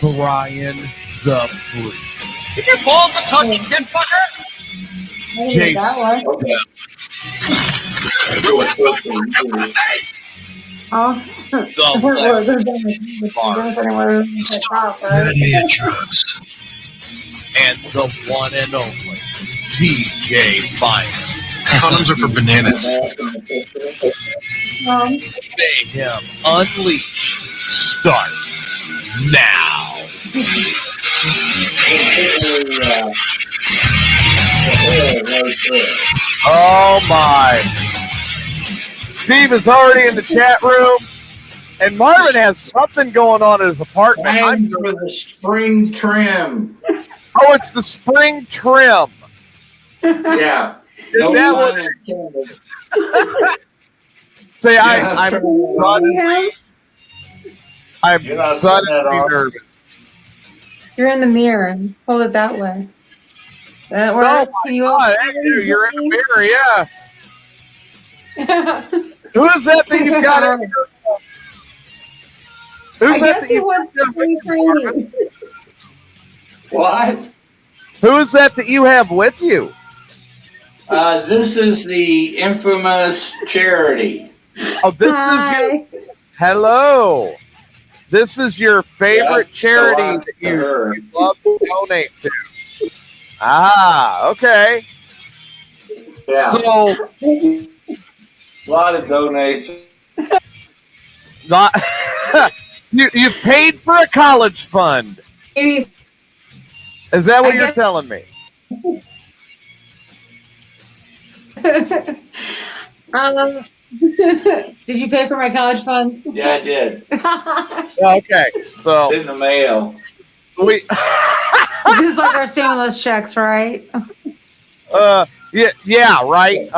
Brian the Freak. Your balls a talking tit fucker? Jason. Okay. And the one and only DJ Fire. Condoms are for bananas. Mayhem Unleashed starts now. Oh my. Steve is already in the chat room, and Marvin has something going on in his apartment. I'm for the spring trim. Oh, it's the spring trim. Yeah. No pun intended. Say, I'm suddenly nervous. You're in the mirror. Hold it that way. That works. Oh you're in the mirror, yeah. Who is that you've got in here? Who's that you've got in here? What? Who is that you have with you? This is the infamous Charity. Oh, this is hello. This is your favorite charity that you love to donate to. Ah, okay. Yeah. So, a lot of donations. not you've paid for a college fund. Is that what you're telling me? Did you pay for my college funds? Yeah, I did. Okay, so it's in the mail. We this is like our stimulus checks, right? yeah, right.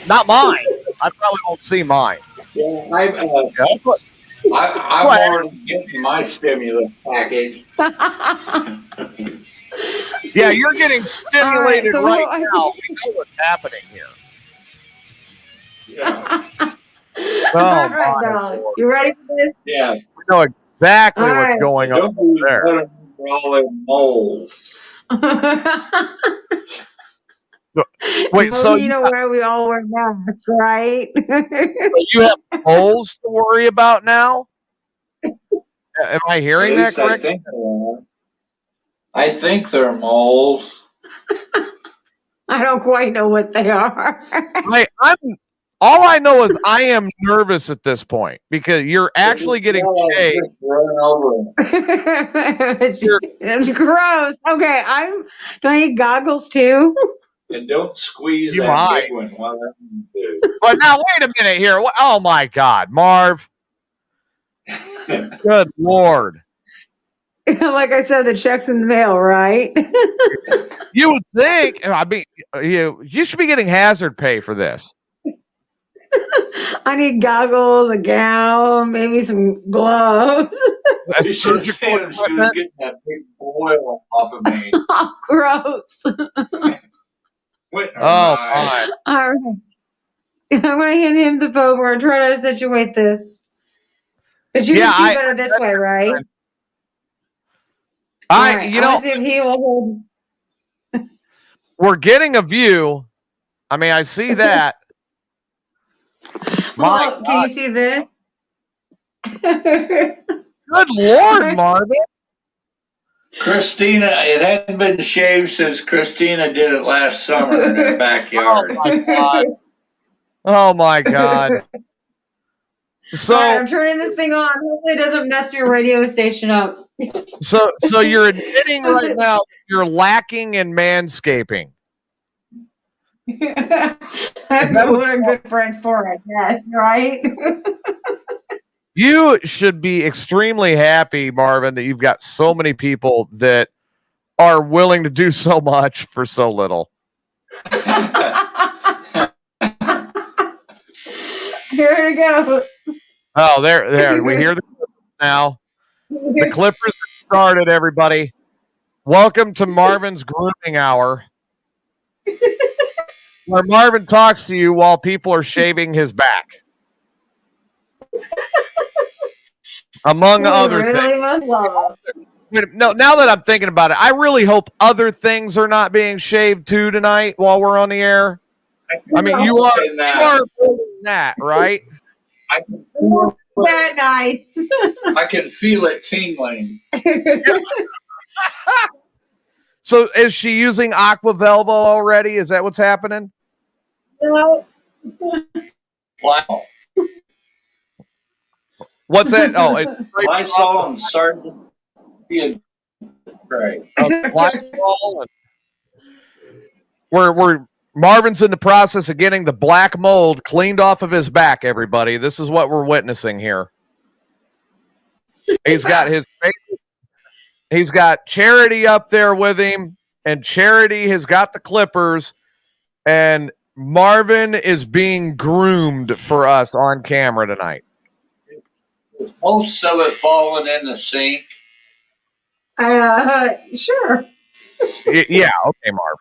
Not mine. I probably won't see mine. Yeah, I'm already getting my stimulus package. Yeah, you're getting stimulated right now. We know what's happening here. Yeah. All right, now. You ready for this? Yeah. We know exactly what's going on there. Moles. Wait, so you know where we all wear masks, right? You have moles to worry about now? Am I hearing that correctly? I think they're moles. I don't quite know what they are. All I know is I am nervous at this point because you're actually getting shaved. It's gross. Okay, do I need goggles too? And don't squeeze that big one while that one do. But now wait a minute here. Oh my God, Marv. Good Lord. Like I said, the check's in the mail, right? You would think. I mean, you should be getting hazard pay for this. I need goggles, a gown, maybe some gloves. You should have seen she was getting that big boil off of me. Oh, gross. My. All right. I'm going to hand him the phone. We're trying to situate this. But you can see better this way, right? See if he will hold. We're getting a view. I mean, I see that. Well, can you see this? Good Lord, Marvin. Christina, it hadn't been shaved since Christina did it last summer in her backyard. Oh, my God. Oh, my God. So I'm turning this thing on. Hopefully it doesn't mess your radio station up. So you're admitting right now you're lacking in manscaping. That's what a good friend's for, I guess, right? You should be extremely happy, Marvin, that you've got so many people that are willing to do so much for so little. Here it goes. Oh, there. We hear the Clippers now. The Clippers have started, everybody. Welcome to Marvin's Grooming Hour, where Marvin talks to you while people are shaving his back. Among other really things. must love us. No, now that I'm thinking about it, I really hope other things are not being shaved too tonight while we're on the air. I mean, you are holding that, right? I can feel that nice. I can feel it tingling. So is she using Aqua Velva already? Is that what's happening? No. Wow. What's that? Oh, it's I saw him start to be great. We're Marvin's in the process of getting the black mold cleaned off of his back, everybody. This is what we're witnessing here. He's got Charity up there with him, and Charity has got the clippers, and Marvin is being groomed for us on camera tonight. Is most of it falling in the sink? Sure. Yeah, okay, Marvin.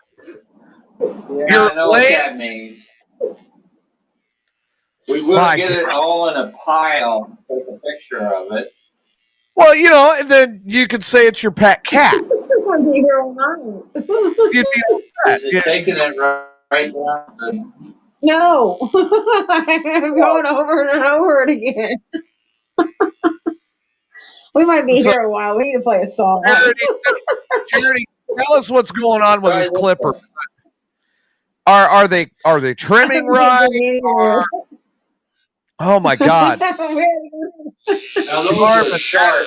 Yeah, I know what that means. We will get it all in a pile and take a picture of it. Well, and then you could say it's your pet cat. You'd be Is it taking it right down? No. I'm going over and over it again. We might be here a while. We need to play a song. Charity, tell us what's going on with this clipper. Are they trimming right? Oh my God! Now those are sharp.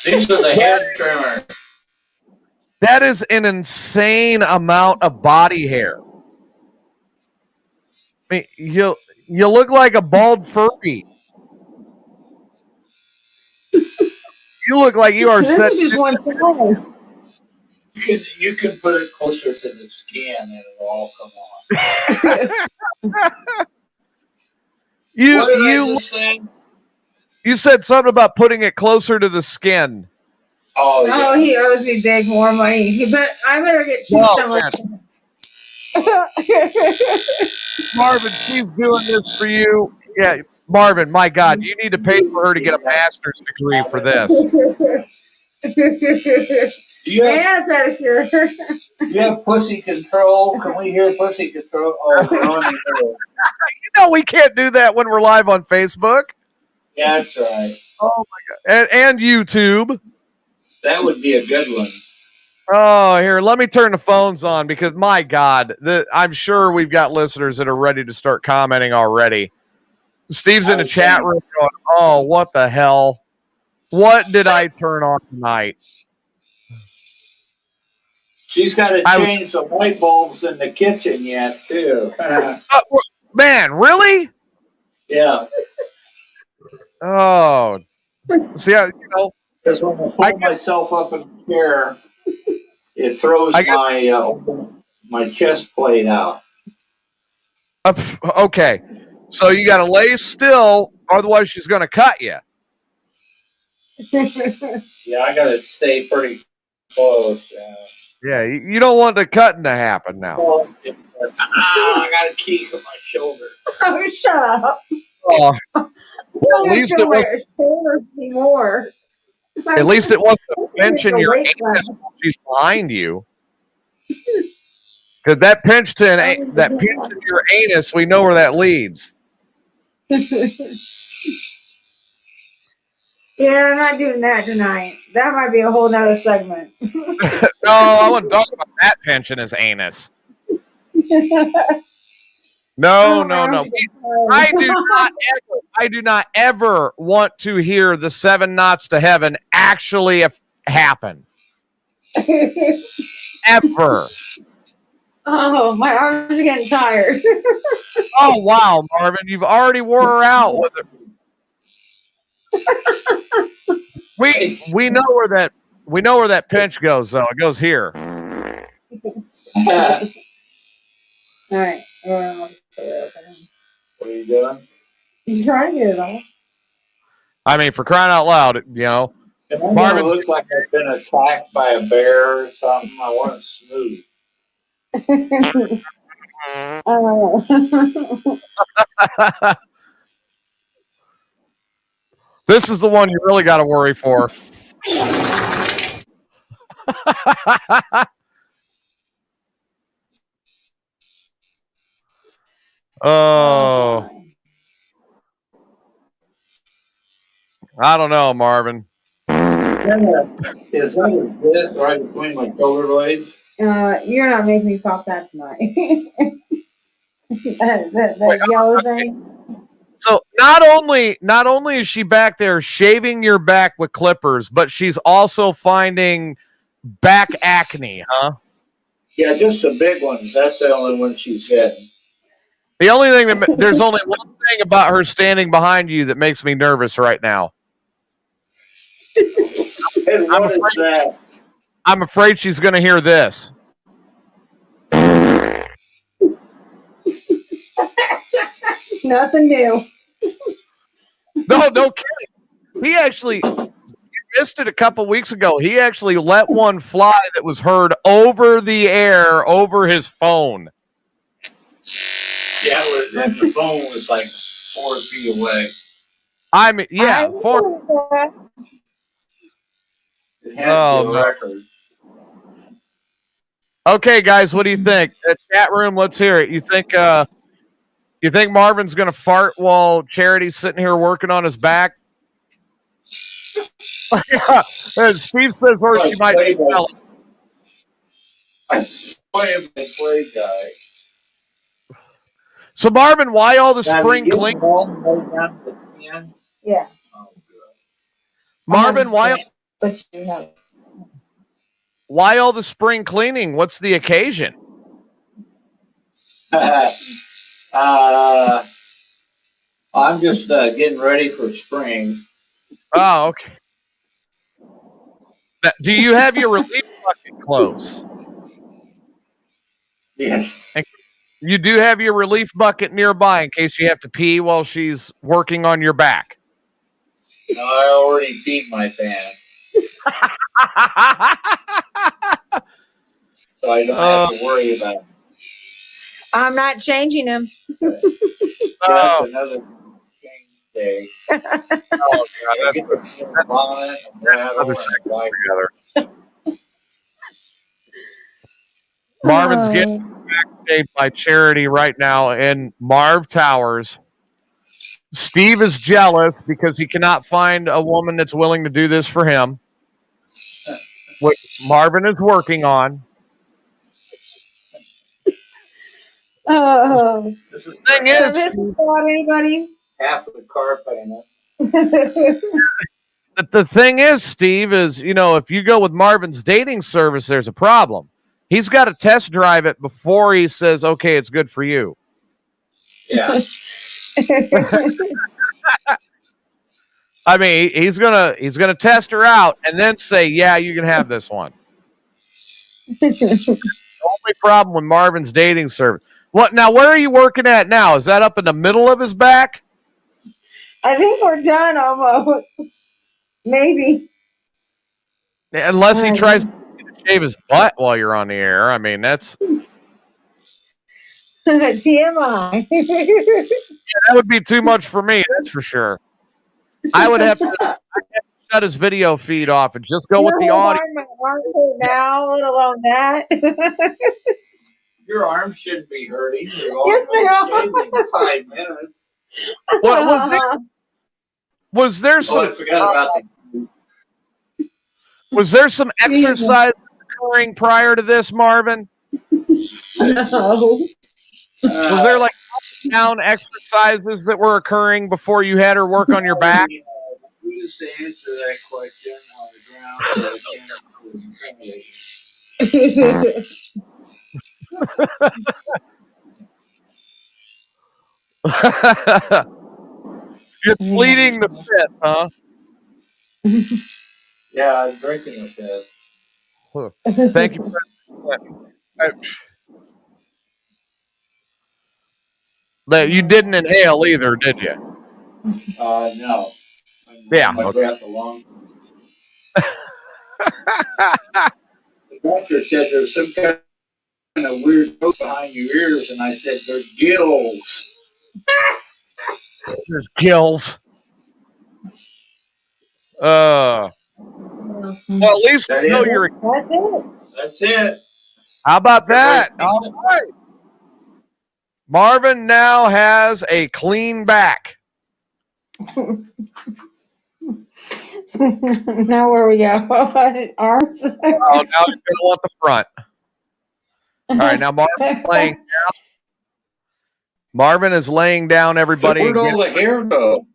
These are the head trimmers. That is an insane amount of body hair. I mean, you look like a bald furby. You look like you are set. This is just one side. You can put it closer to the skin and it'll all come off. You said something about putting it closer to the skin. Oh, yeah. Oh, he owes me big more money. I better get two summer. Marvin, she's doing this for you. Yeah, Marvin, my God, you need to pay for her to get a master's degree for this. Do you have pussy control? Can we hear pussy control? Oh, we're on the air. We can't do that when we're live on Facebook. Yeah, that's right. Oh my God, and YouTube. That would be a good one. Oh, here, let me turn the phones on because, my God, I'm sure we've got listeners that are ready to start commenting already. Steve's in the chat room going, oh, what the hell? What did I turn on tonight? She's got to change the light bulbs in the kitchen yet, too. Man, really? Yeah. Oh. See, because when I pull myself up in the chair, it throws my chest plate out. Okay, so you got to lay still, otherwise she's going to cut you. Yeah, I got to stay pretty close. Yeah, you don't want the cutting to happen now. I got a key to my shoulder. Oh, shut up. Well, at least it wasn't a pinch in your anus while she's behind you. Because that pinch in your anus, we know where that leads. Yeah, I'm not doing that tonight. That might be a whole nother segment. No, I wasn't talking about that pinch in his anus. No. I do not ever want to hear the 7 knots to heaven actually happen. Ever. Oh, my arms are getting tired. Oh, wow, Marvin, you've already wore her out with it. We know where that pinch goes, though. It goes here. All right. What are you doing? You trying to get it all? I mean, for crying out loud, Marvin looks like I've been attacked by a bear or something. I want it smooth. This is the one you really got to worry for. Oh, I don't know, Marvin. Is that a disc right between my shoulder blades? You're not making me pop that tonight. the yellow thing. So not only is she back there shaving your back with clippers, but she's also finding back acne, huh? Yeah, just the big ones. That's the only one she's getting. The only thing there's only one thing about her standing behind you that makes me nervous right now. And what is that? I'm afraid she's going to hear this. Nothing new. No kidding. He actually missed it a couple weeks ago. He actually let one fly that was heard over the air over his phone. Yeah, the phone was like 4 feet away. I mean, yeah. It had to be a record. Okay, guys, what do you think? Chat room, let's hear it. You think Marvin's going to fart while Charity's sitting here working on his back? And Steve says, or she might smell it. I play him the play guy. So, Marvin, why all the spring cleaning? Yeah. Oh, good. Marvin, why all the spring cleaning? What's the occasion? I'm just getting ready for spring. Oh, okay. Do you have your relief bucket close? Yes. You do have your relief bucket nearby in case you have to pee while she's working on your back. No, I already peed my pants. So I don't have to worry about it. I'm not changing them. That's another change day. Oh, God, that's Marvin's getting backstage by Charity right now in Marv Towers. Steve is jealous because he cannot find a woman that's willing to do this for him, which Marvin is working on. Oh. The thing is, anybody? Half of the car payment. The thing is, Steve, is, if you go with Marvin's dating service, there's a problem. He's got to test drive it before he says, okay, it's good for you. Yeah. I mean, he's gonna test her out and then say, yeah, you can have this one. The only problem with Marvin's dating service. What now? Where are you working at now? Is that up in the middle of his back? I think we're done almost. Maybe. Unless he tries to shave his butt while you're on the air. I mean, that's TMI. that would be too much for me. That's for sure. I would have to shut his video feed off and just go with the audio. My arm now, let alone that. Your arms shouldn't be hurting. Yes, they are. In 5 minutes. What was there some? Oh, I forgot about Was there some exercise occurring prior to this, Marvin? No. Was there like up and down exercises that were occurring before you had her work on your back? We used to answer that question on the ground. You're pleading the fifth, huh? Yeah, I'm drinking the fifth. Thank you. You didn't inhale either, did you? No. Yeah. My breath alone. The doctor said there's some kind of weird growth behind your ears, and I said there's gills. There's gills. Well, at least we know you're. That's it. That's it. How about that? All right. Marvin now has a clean back. Now where we go? Arms. Oh, now he's going to want the front. All right, now Marvin's laying down. Marvin is laying down, everybody. So where'd all the hair go?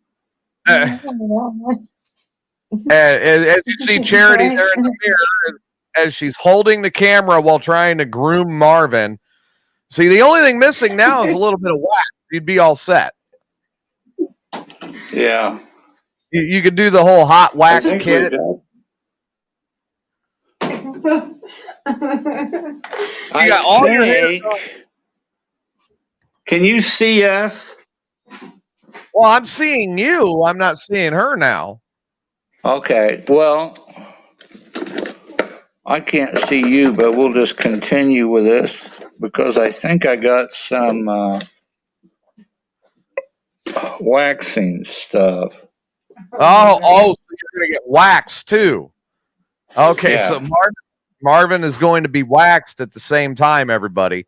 As you see Charity there in the mirror, as she's holding the camera while trying to groom Marvin. See, the only thing missing now is a little bit of wax. You'd be all set. Yeah. You could do the whole hot wax kit. I got all your think. Can you see us? Well, I'm seeing you. I'm not seeing her now. Okay. Well, I can't see you, but we'll just continue with this because I think I got some waxing stuff. Oh, so you're going to get waxed too. Okay, Yeah. so Marvin is going to be waxed at the same time, everybody.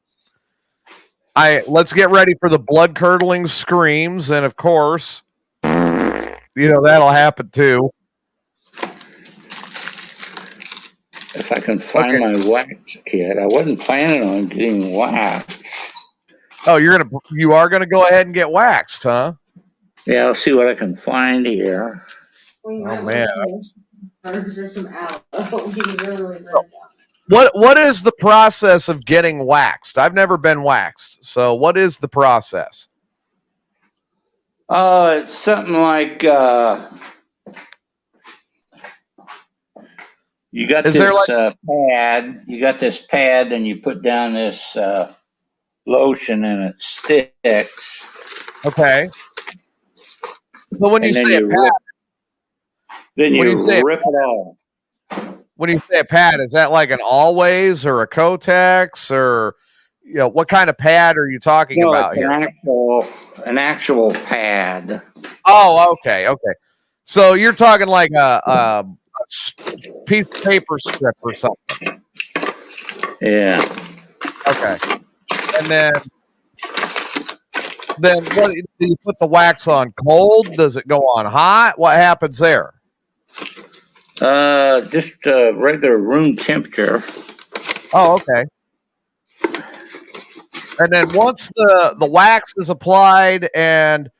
Let's get ready for the blood-curdling screams, and of course, that'll happen too. If I can find my wax kit, I wasn't planning on getting waxed. Oh, you are gonna go ahead and get waxed, huh? Yeah, I'll see what I can find here. Oh man. What is the process of getting waxed? I've never been waxed. So what is the process? It's something like you got pad. You got this pad, and you put down this lotion, and it sticks. Okay. So when you say a pad, then you rip it off. When you say a pad, is that like an Always or a Kotex or what kind of pad are you talking about here? An actual pad. Oh, okay. So you're talking like a piece of paper strip or something. Yeah. Okay. And then what do you put the wax on cold? Does it go on hot? What happens there? Just regular room temperature. Oh, okay. And then once the wax is applied and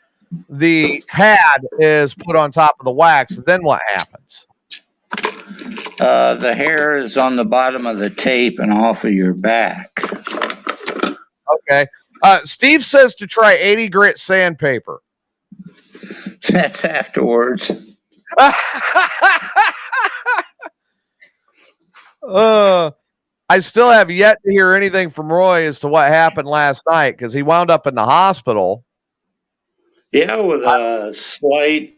the pad is put on top of the wax, then what happens? The hair is on the bottom of the tape and off of your back. Okay. Steve says to try 80 grit sandpaper. That's afterwards. I still have yet to hear anything from Roy as to what happened last night because he wound up in the hospital. Yeah, with a slight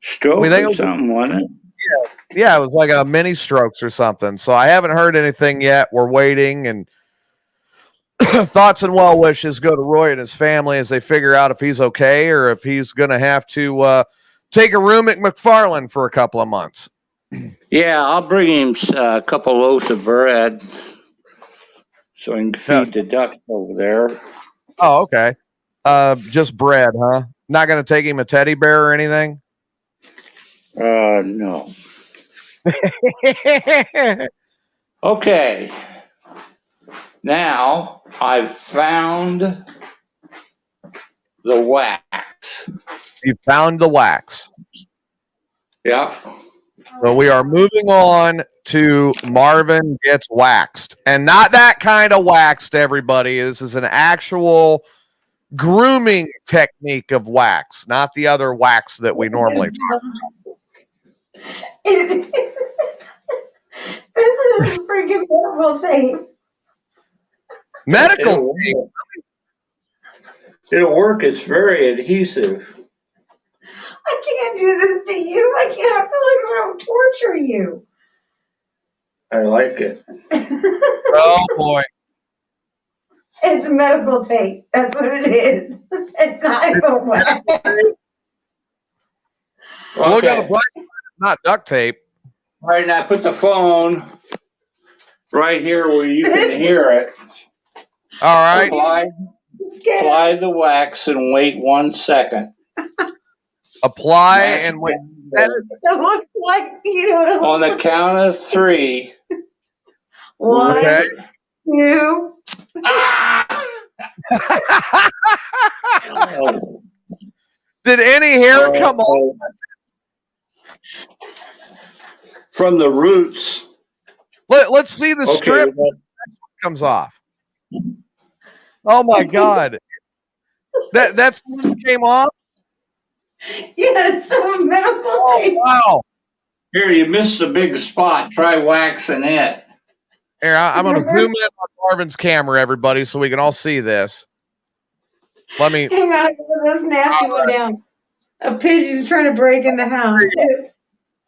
stroke or something, wasn't it? Yeah, it was like a mini strokes or something. So I haven't heard anything yet. We're waiting, and thoughts and well wishes go to Roy and his family as they figure out if he's okay or if he's going to have to take a room at McFarland for a couple of months. Yeah, I'll bring him a couple loaves of bread so he can feed the ducks over there. Oh, okay. Just bread, huh? Not going to take him a teddy bear or anything? No. Okay. Now I've found the wax. You found the wax. Yeah. So we are moving on to Marvin Gets Waxed. And not that kind of waxed, everybody. This is an actual grooming technique of wax, not the other wax that we normally talk about. This is freaking medical tape. Medical tape? It'll work. It's very adhesive. I can't do this to you. I feel like I'm going to torture you. I like it. Oh, boy. It's medical tape. That's what it is. It's not even wax. Look at the Okay. bright, not duct tape. All right, now put the phone right here where you can hear it. All right. Apply the wax and wait 1 second. Apply Mash and it wait. down. It looks like you know. On the count of 3. One, Okay. 2. Ah! Oh. Did any hair come off? From the roots. Let's see the strip comes off. Oh my God. That's came off? Yes, some medical tape. Wow. Here, you missed a big spot. Try waxing it. Here, I'm going to zoom in on Marvin's camera, everybody, so we can all see this. Let me. Hang on, I put this nasty one down. A pigeon's trying to break in the house.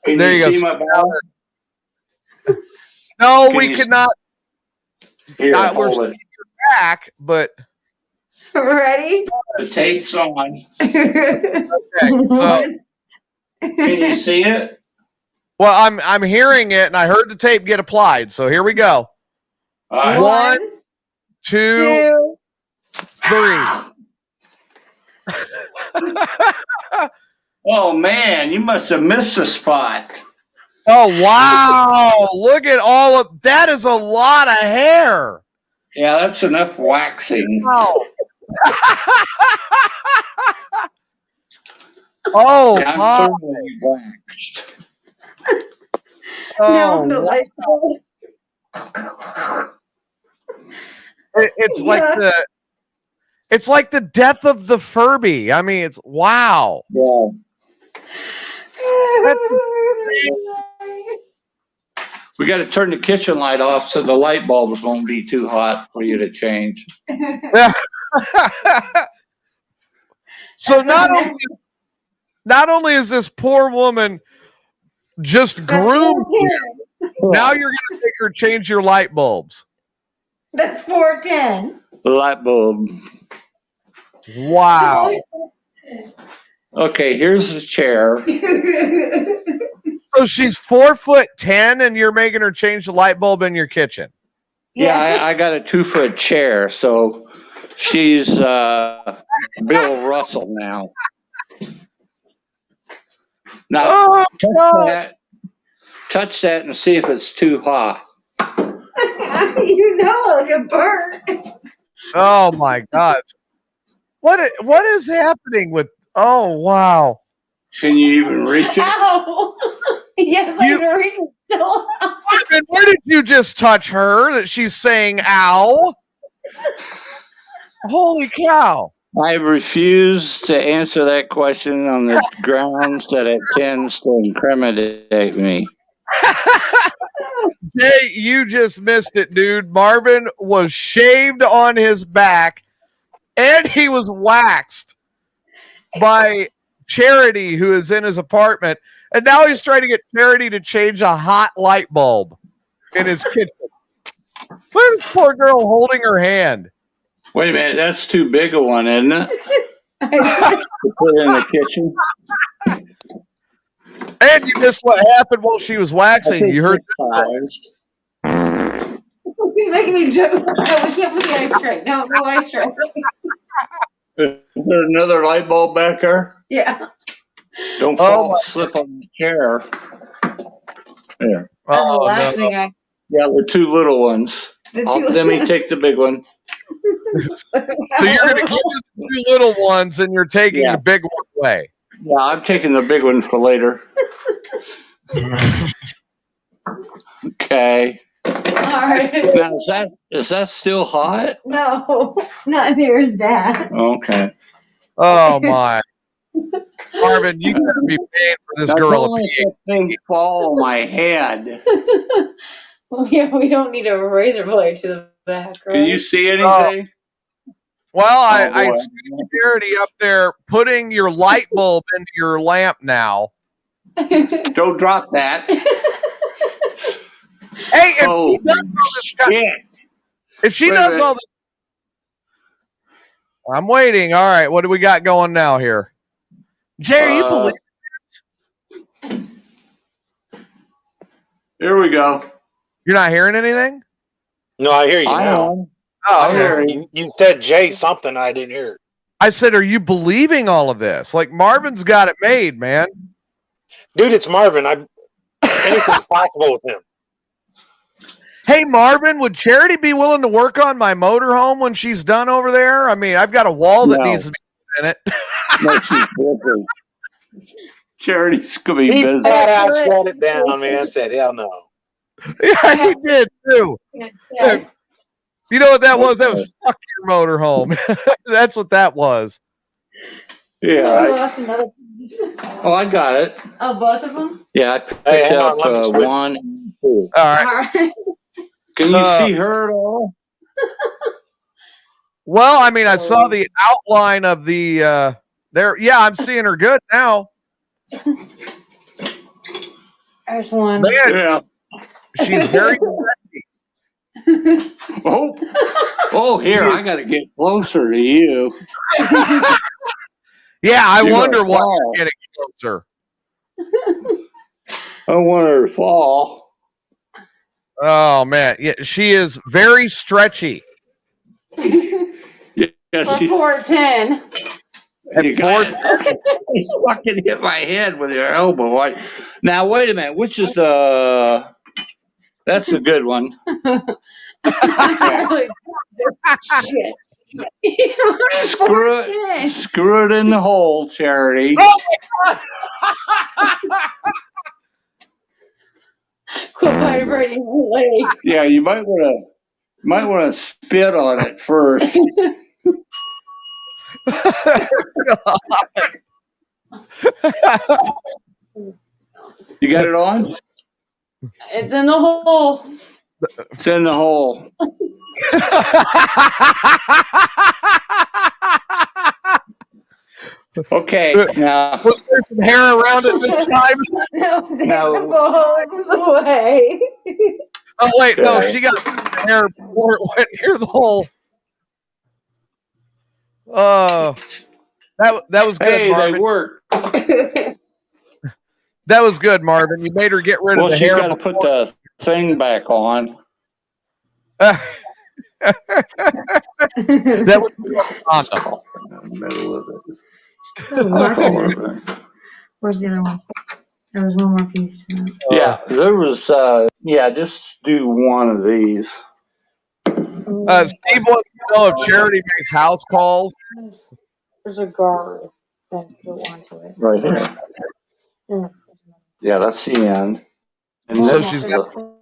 Can There you see go. my back? No, Can we you could not. Here, We're hold seeing it. your back, but Ready? The tape's on. okay. So, Can you see it? well, I'm hearing it, and I heard the tape get applied. So here we go. All right. 1, 2, 3. Oh, man, you must have missed a spot. Oh wow! Look at all of that. Is a lot of hair. Yeah, that's enough waxing. Wow. Oh Yeah, I'm my! thoroughly waxed. Oh, No, wow. It's like it's like the death of the Furby. I mean, it's wow. Yeah. We got to turn the kitchen light off so the light bulbs won't be too hot for you to change. So not only is this poor woman just groomed you, now you're going to make her change your light bulbs. That's 410. Light bulb. Wow. Okay, here's the chair. So she's 4'10", and you're making her change the light bulb in your kitchen. Yeah, I got a 2-foot chair, so she's Bill Russell now. Now, touch that and see if it's too hot. You know, like a bird. Oh my God! What is happening with? Oh wow! Can you even reach it? Ow! Yes, I can reach it still. And where did you just touch her that she's saying "ow"? Holy cow! I refuse to answer that question on the grounds that it tends to incriminate me. Jay, you just missed it, dude. Marvin was shaved on his back, and he was waxed by Charity, who is in his apartment, and now he's trying to get Charity to change a hot light bulb in his kitchen. Look at this poor girl holding her hand. Wait a minute, that's too big a one, isn't it? To put in the kitchen. And you missed what happened while she was waxing. You heard this. He's making me joke. No, we can't put the ice tray. No ice tray. Is there another light bulb back there? Yeah. Don't slip on the chair. There. That's the last thing Yeah, the 2 little ones. Let me take the big one. So you're going to give the 2 little ones, and you're taking the big one away. Yeah, I'm taking the big one for later. Okay. All right. Now, is that still hot? No, not near as bad. Okay. Oh my, Marvin, you gotta be paying for this girl a PhD. Thing fall on my head. Well, yeah, we don't need a razor blade to the back, right? Can you see anything? Well, I see Charity up there putting your light bulb into your lamp now. Don't drop that. Hey, if she does all this, I'm waiting. All right, what do we got going now here? Jay, you believe this? Here we go. You're not hearing anything? No, I hear you I now. am. Oh, I okay. hear you. You said Jay something I didn't hear. I said, are you believing all of this? Like, Marvin's got it made, man. Dude, it's Marvin. Anything's possible with him. Hey, Marvin, would Charity be willing to work on my motorhome when she's done over there? I mean, I've got a wall that needs to be in it. No, she's busy. Charity's gonna be He busy. flat out shut it down, man. Said, hell no. Yeah, he did, too. Yeah. You know what that was? That was fuck your motorhome. That's what that was. Yeah. I lost another piece. Oh, I got it. Oh, both of them? Yeah, I picked Hey, hang up on, let me switch. 1 and 2. All right. All right. Can you see her at all? Well, I mean, I saw the outline of the there. Yeah, I'm seeing her good now. There's one. Man, Yeah. she's very. Oh, here, I got to get closer to you. Yeah, I You're wonder gonna why fall. you're getting closer. I want her to fall. Oh man, yeah, she is very stretchy. Yeah, she's Before 10. you fucking hit my head with your elbow. Now, wait a minute. Which is the... That's a good one. Shit. Screw it. Screw it in the hole, Charity. Oh my Quit vibrating my leg. Yeah, you might want to spit on it first. You got it on? It's in the hole. It's in the hole. Okay, now Was there some hair around it this time? No, take No. the bulbs away. Oh wait, no, Okay. she got some hair before it went near the hole. Oh, that was good, hey, they Marvin. work. That was good, Marvin. You made her get rid Well, of the she's hair. got to put the thing back on. That was awesome. In the middle of it. Where's the other one? There was one more piece to it. Yeah, there was. Yeah, just do one of these. Steve wants to know if Charity makes house calls. There's a guard that's built onto it. Right here. Yeah. Yeah, that's the end. And So this she's is got- the-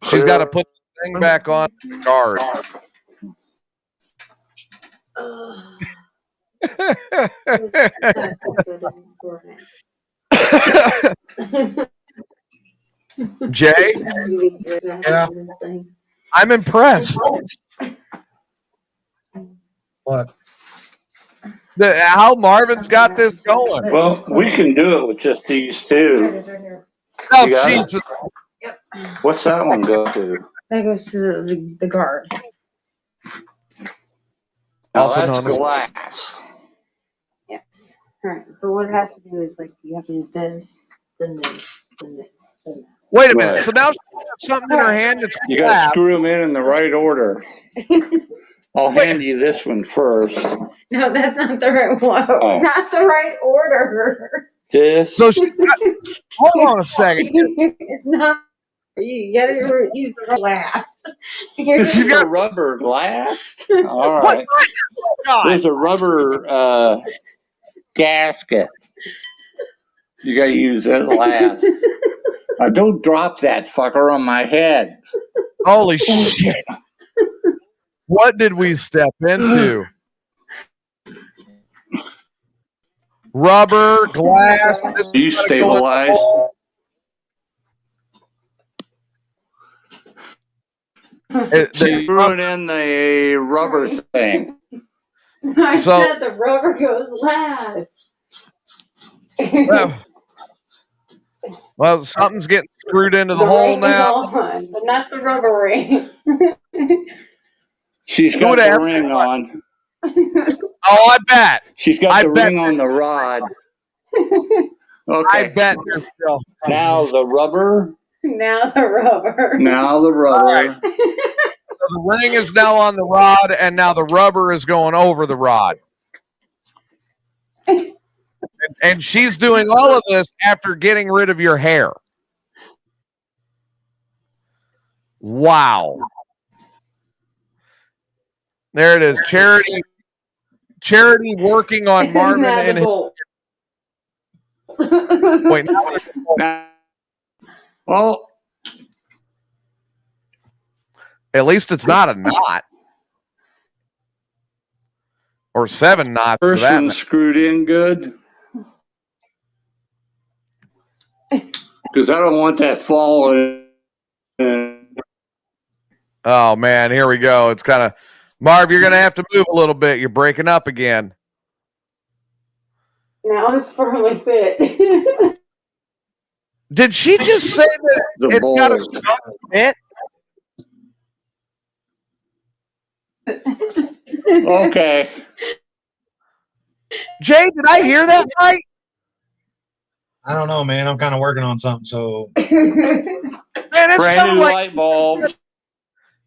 She's got to put the thing back on guard. Jay, Yeah. I'm impressed. What? How Marvin's got this going. Well, we can do it with just these two. Oh, You got it? Jesus. What's that one go to? That goes to the guard. Oh, Also that's known as- glass. Yes. Right. But what it has to do is like you have to do this, then this, then this, then that. Wait a minute. Right. So now she has something in her hand that's You got to glass. screw them in the right order. I'll hand you this one first. No, that's not the right one. Oh. Not the right order. This. So she got, hold on a second. It's not. You gotta use the right last. This is a rubber glass. All right. God. There's a rubber gasket. You got to use that last. Don't drop that fucker on my head. Holy shit. What did we step into? Rubber, glass. This You is gonna go in the stabilized? hole. She's screwing in the rubber thing. I So- said the rubber goes last. Well, something's getting screwed into the The hole ring now. is on, but not the rubber ring. She's Do got it the every ring time. on. Oh, I bet. She's got I the bet ring on the rod. Okay. I bet there's still. Now the rubber. Now the rubber. Now the rubber. All right. So the ring is now on the rod, and now the rubber is going over the rod. And she's doing all of this after getting rid of your hair. Wow. There it is. Charity working on Marvin Now the and his, bolt. wait. Well, At least it's not a knot. Or 7 knots for first that. one screwed in good. Because I don't want that falling. Oh man, here we go. It's kind of Marv, you're gonna have to move a little bit. You're breaking up again. Now it's firmly fit. Did she just say that The it's got a bolt. snug fit? Okay. Jay, did I hear that right? I don't know, man. I'm kind of working on something. So Man, it Brand sounded new like light bulb.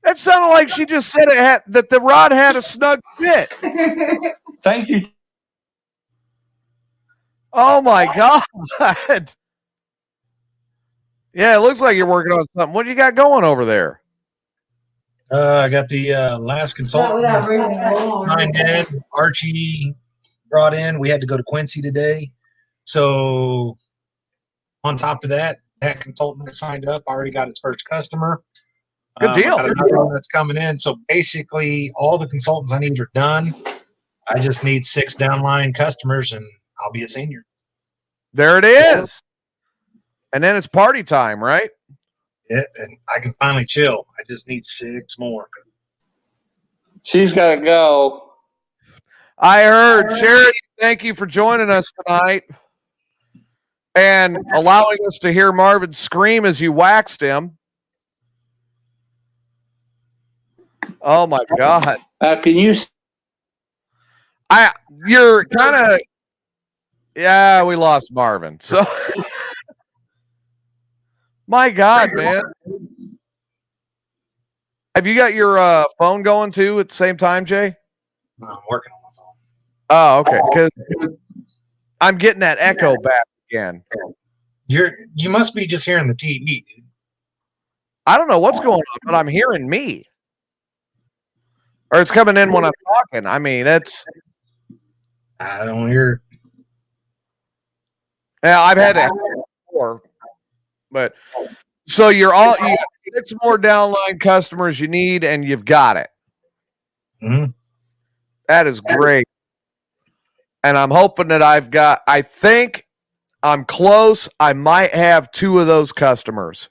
that sounded like she just said that the rod had a snug fit. Thank you. Oh my god. Yeah, it looks like you're working on something. What do you got going over there? I got the last consultant signed in. Archie brought in. We had to go to Quincy today. So on top of that, that consultant that signed up already got its first customer. Good deal. I got another one that's coming in. So basically, all the consultants I need are done. I just need 6 downline customers, and I'll be a senior. There it is. And then it's party time, right? Yeah, and I can finally chill. I just need 6 more. She's got to go. I heard. Charity, thank you for joining us tonight and allowing us to hear Marvin scream as you waxed him. Oh my God. Can you? You're kind of, yeah, we lost Marvin. So, my God, man. Have you got your phone going too at the same time, Jay? No, I'm working on my phone. Oh, okay. Because I'm getting that echo back again. You must be just hearing the TV, dude. I don't know what's going on, but I'm hearing me. Or it's coming in when I'm talking. I mean, it's. I don't hear. Yeah, I've had that before. But so you got 6 more downline customers you need, and you've got it. Mm-hmm. That is great. And I'm hoping that I think I'm close. I might have 2 of those customers.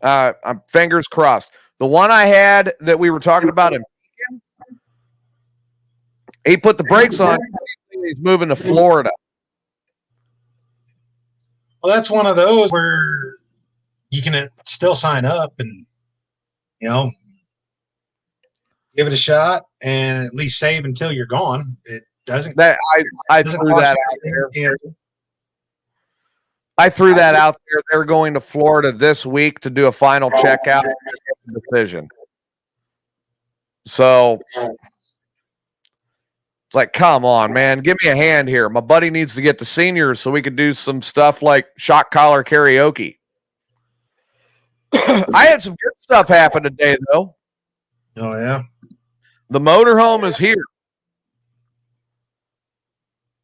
I'm fingers crossed. The one I had that we were talking about in Pekin, he put the brakes on. He's moving to Florida. Well, that's one of those where you can still sign up and, give it a shot and at least save until you're gone. It doesn't. I threw that out there. I threw that out there. They're going to Florida this week to do a final checkout decision. So it's like, come on, man, give me a hand here. My buddy needs to get to seniors so we could do some stuff like shock collar karaoke. I had some good stuff happen today, though. Oh, yeah. The motorhome is here.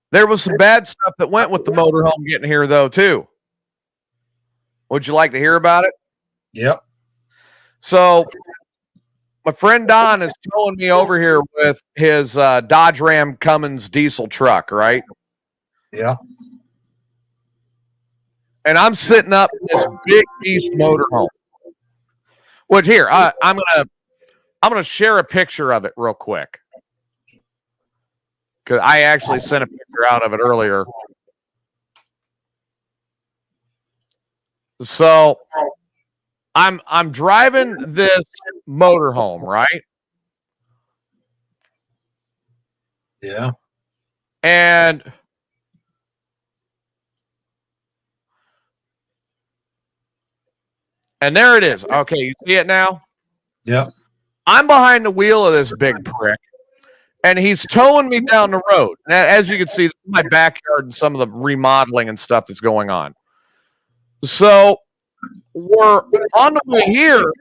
There was some bad stuff that went with the motorhome getting here, though, too. Would you like to hear about it? Yep. So my friend Don is towing me over here with his Dodge Ram Cummins diesel truck, right? Yeah. And I'm sitting up in this big beast motorhome. Which here, I'm gonna share a picture of it real quick. Because I actually sent a picture out of it earlier. So I'm driving this motorhome, right? Yeah. And And there it is. Okay, you see it now? Yep. I'm behind the wheel of this big prick, and he's towing me down the road. Now, as you can see, my backyard and some of the remodeling and stuff that's going on. So we're on the way here,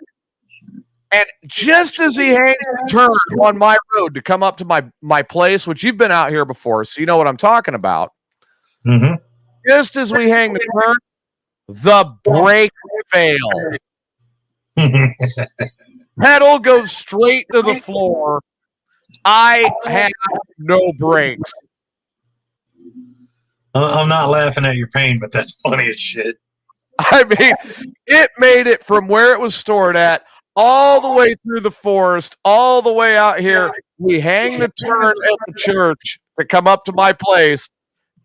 and just as he hangs the turn on my road to come up to my place, which you've been out here before, so you know what I'm talking about. Mm-hmm. Just as we hang the turn, the brake failed. Pedal goes straight to the floor. I have no brakes. I'm not laughing at your pain, but that's funny as shit. I mean, it made it from where it was stored at all the way through the forest, all the way out here. We hang the turn at the church to come up to my place.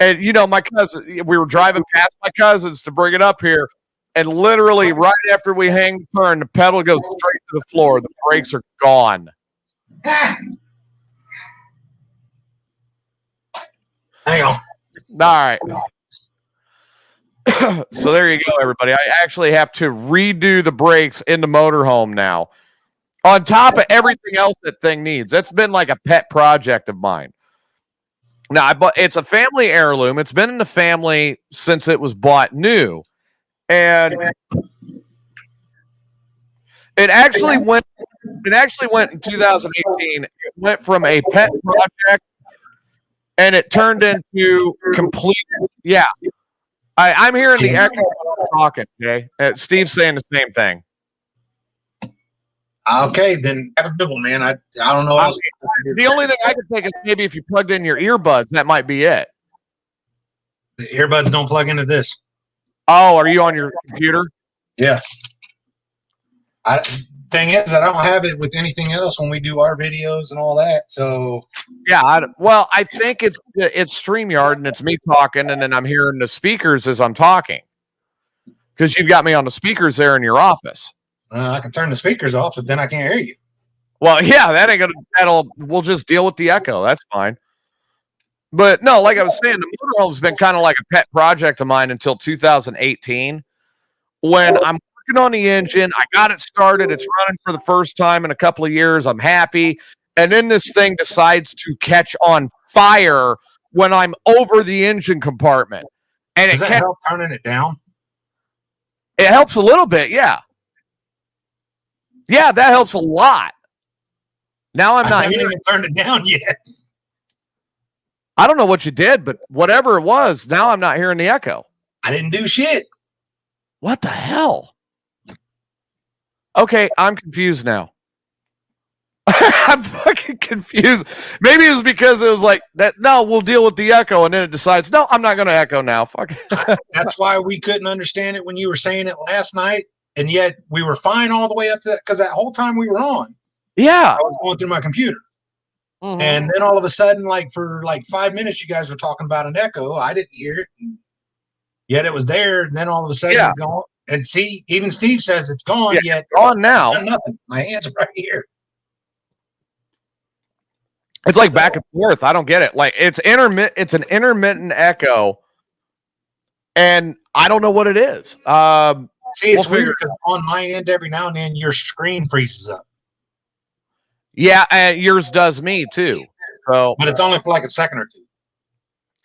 And, you know, my cousin, we were driving past my cousins to bring it up here. And literally right after we hang the turn, the pedal goes straight to the floor. The brakes are gone. Hang on. All right. So there you go, everybody. I actually have to redo the brakes in the motorhome now. On top of everything else that thing needs. That's been like a pet project of mine. Now, it's a family heirloom. It's been in the family since it was bought new. And it actually went in 2018. It went from a pet project and it turned into complete. Yeah. I'm hearing the echo when I'm talking, okay? Steve's saying the same thing. Okay, then have a good one, man. I don't know. The only thing I could think is maybe if you plugged in your earbuds, that might be it. The earbuds don't plug into this. Oh, are you on your computer? Yeah. Thing is, I don't have it with anything else when we do our videos and all that. So yeah, I think it's StreamYard and it's me talking, and then I'm hearing the speakers as I'm talking because you've got me on the speakers there in your office. I can turn the speakers off, but then I can't hear you. Well, yeah, that ain't gonna. We'll just deal with the echo. That's fine. But no, like I was saying, the motorhome's been kind of like a pet project of mine until 2018, when I'm working on the engine. I got it started. It's running for the first time in a couple of years. I'm happy. And then this thing decides to catch on fire when I'm over the engine compartment. And Does that help turning it down? It helps a little bit, yeah. Yeah, that helps a lot. Now I haven't even turned it down yet. I don't know what you did, but whatever it was, now I'm not hearing the echo. I didn't do shit. What the hell? Okay, I'm confused now. I'm fucking confused. Maybe it was because it was like that. No, we'll deal with the echo, and then it decides, no, I'm not going to echo now. Fuck. That's why we couldn't understand it when you were saying it last night, and yet we were fine all the way up to that, because that whole time we were on. Yeah, I was going through my computer. Mm-hmm. And then all of a sudden, like for like 5 minutes, you guys were talking about an echo. I didn't hear it. And yet it was there. And then all of a sudden, it's gone. And see, even Steve says it's gone. Yeah, yet gone now. Nothing. My hands are right here. It's like back and forth. I don't get it. Like it's an intermittent echo, and I don't know what it is. See, it's weird because on my end, every now and then, your screen freezes up. Yeah, and yours does me too. So, but it's only for like a second or two.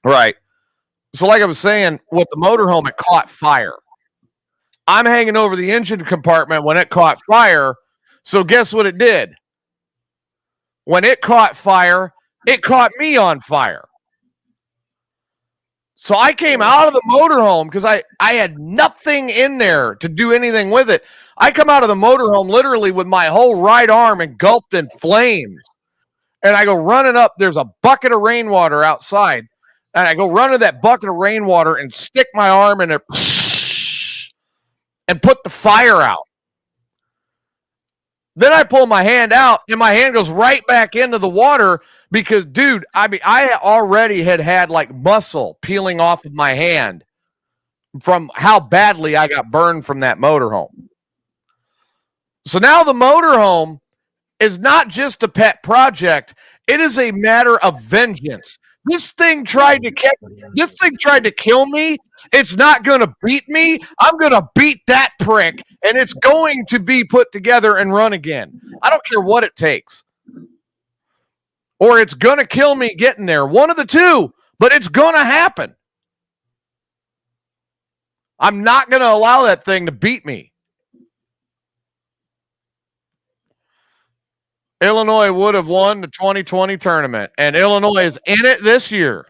Right. So, like I was saying, with the motorhome, it caught fire. I'm hanging over the engine compartment when it caught fire. So, guess what it did? When it caught fire, it caught me on fire. So I came out of the motorhome because I had nothing in there to do anything with it. I come out of the motorhome literally with my whole right arm engulfed in flames. And I go running up. There's a bucket of rainwater outside. And I go run to that bucket of rainwater and stick my arm in there and put the fire out. Then I pull my hand out, and my hand goes right back into the water because, dude, I mean, I already had like muscle peeling off of my hand from how badly I got burned from that motorhome. So now the motorhome is not just a pet project. It is a matter of vengeance. This thing tried to kill me It's not going to beat me. I'm going to beat that prick, and it's going to be put together and run again. I don't care what it takes. Or it's going to kill me getting there. One of the two, but it's going to happen. I'm not going to allow that thing to beat me. Illinois would have won the 2020 tournament, and Illinois is in it this year.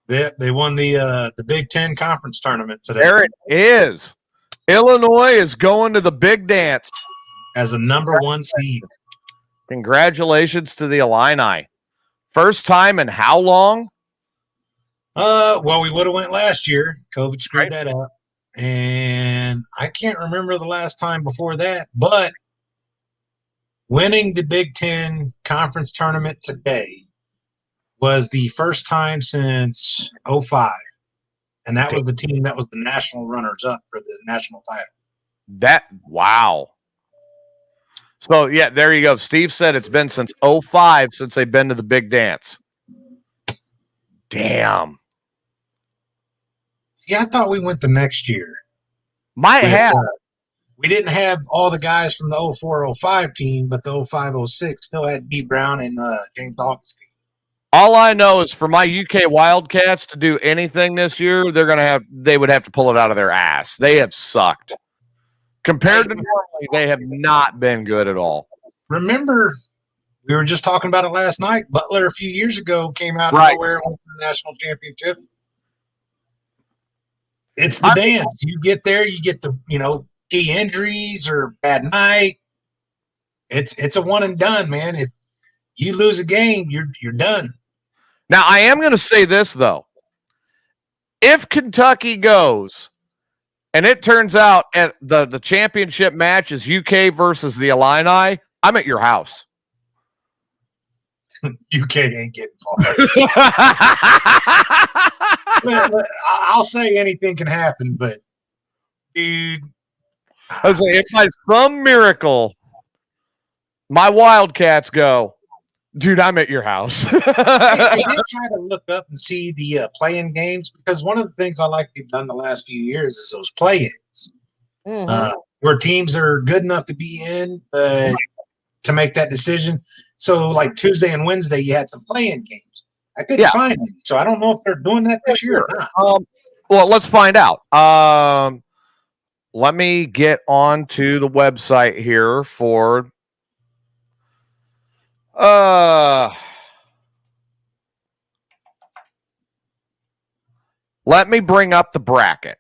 They won the Big Ten conference tournament today. There it is. Illinois is going to the big dance as a number 1 seed. Congratulations to the Illini. First time in how long? Well, we would have went last year. COVID screwed that up. And I can't remember the last time before that, but winning the Big Ten conference tournament today was the first time since 2005. And that was the team that was the national runners-up for the national title. Wow. So, yeah, there you go. Steve said it's been since 2005 since they've been to the big dance. Damn. Yeah, I thought we went the next year. Might have. We didn't have all the guys from the 04-05 team, but the 05-06 still had D. Brown and James Augustine. All I know is for my UK Wildcats to do anything this year, they would have to pull it out of their ass. They have sucked. Compared to normally, they have not been good at all. Remember, we were just talking about it last night. Butler a few years ago came out of nowhere and won the national championship. It's the dance. You get there, you get the key injuries or bad night. It's a one and done, man. If you lose a game, you're done. Now I am going to say this though: if Kentucky goes and it turns out at the championship match is UK versus the Illini, I'm at your house. UK ain't getting far. I'll say anything can happen, but dude, I was like, if by some miracle my Wildcats go, dude, I'm at your house. I did try to look up and see the play-in games because one of the things I like they've done the last few years is those play-ins, where teams are good enough to be in to make that decision. So, like Tuesday and Wednesday, you had some play-in games. I couldn't find them, so I don't know if they're doing that this year or not. Well, let's find out. Let me get on to the website here for let me bring up the bracket.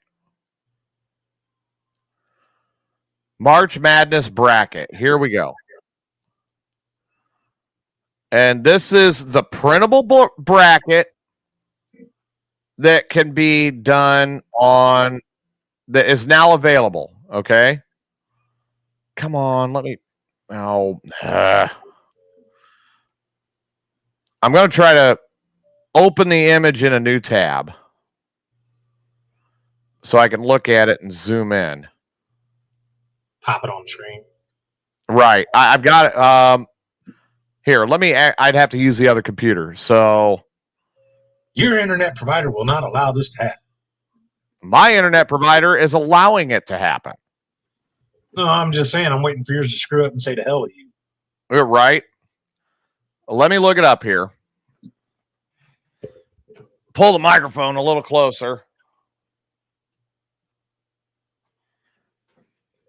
March Madness bracket. Here we go. And this is the printable bracket that can be done on that is now available. Okay. Come on. Let me. I'm going to try to open the image in a new tab so I can look at it and zoom in. Pop it on the screen. Right. I've got it. Here, I'd have to use the other computer. So your internet provider will not allow this to happen. My internet provider is allowing it to happen. No, I'm just saying I'm waiting for yours to screw up and say to hell with you. You're right. Let me look it up here. Pull the microphone a little closer.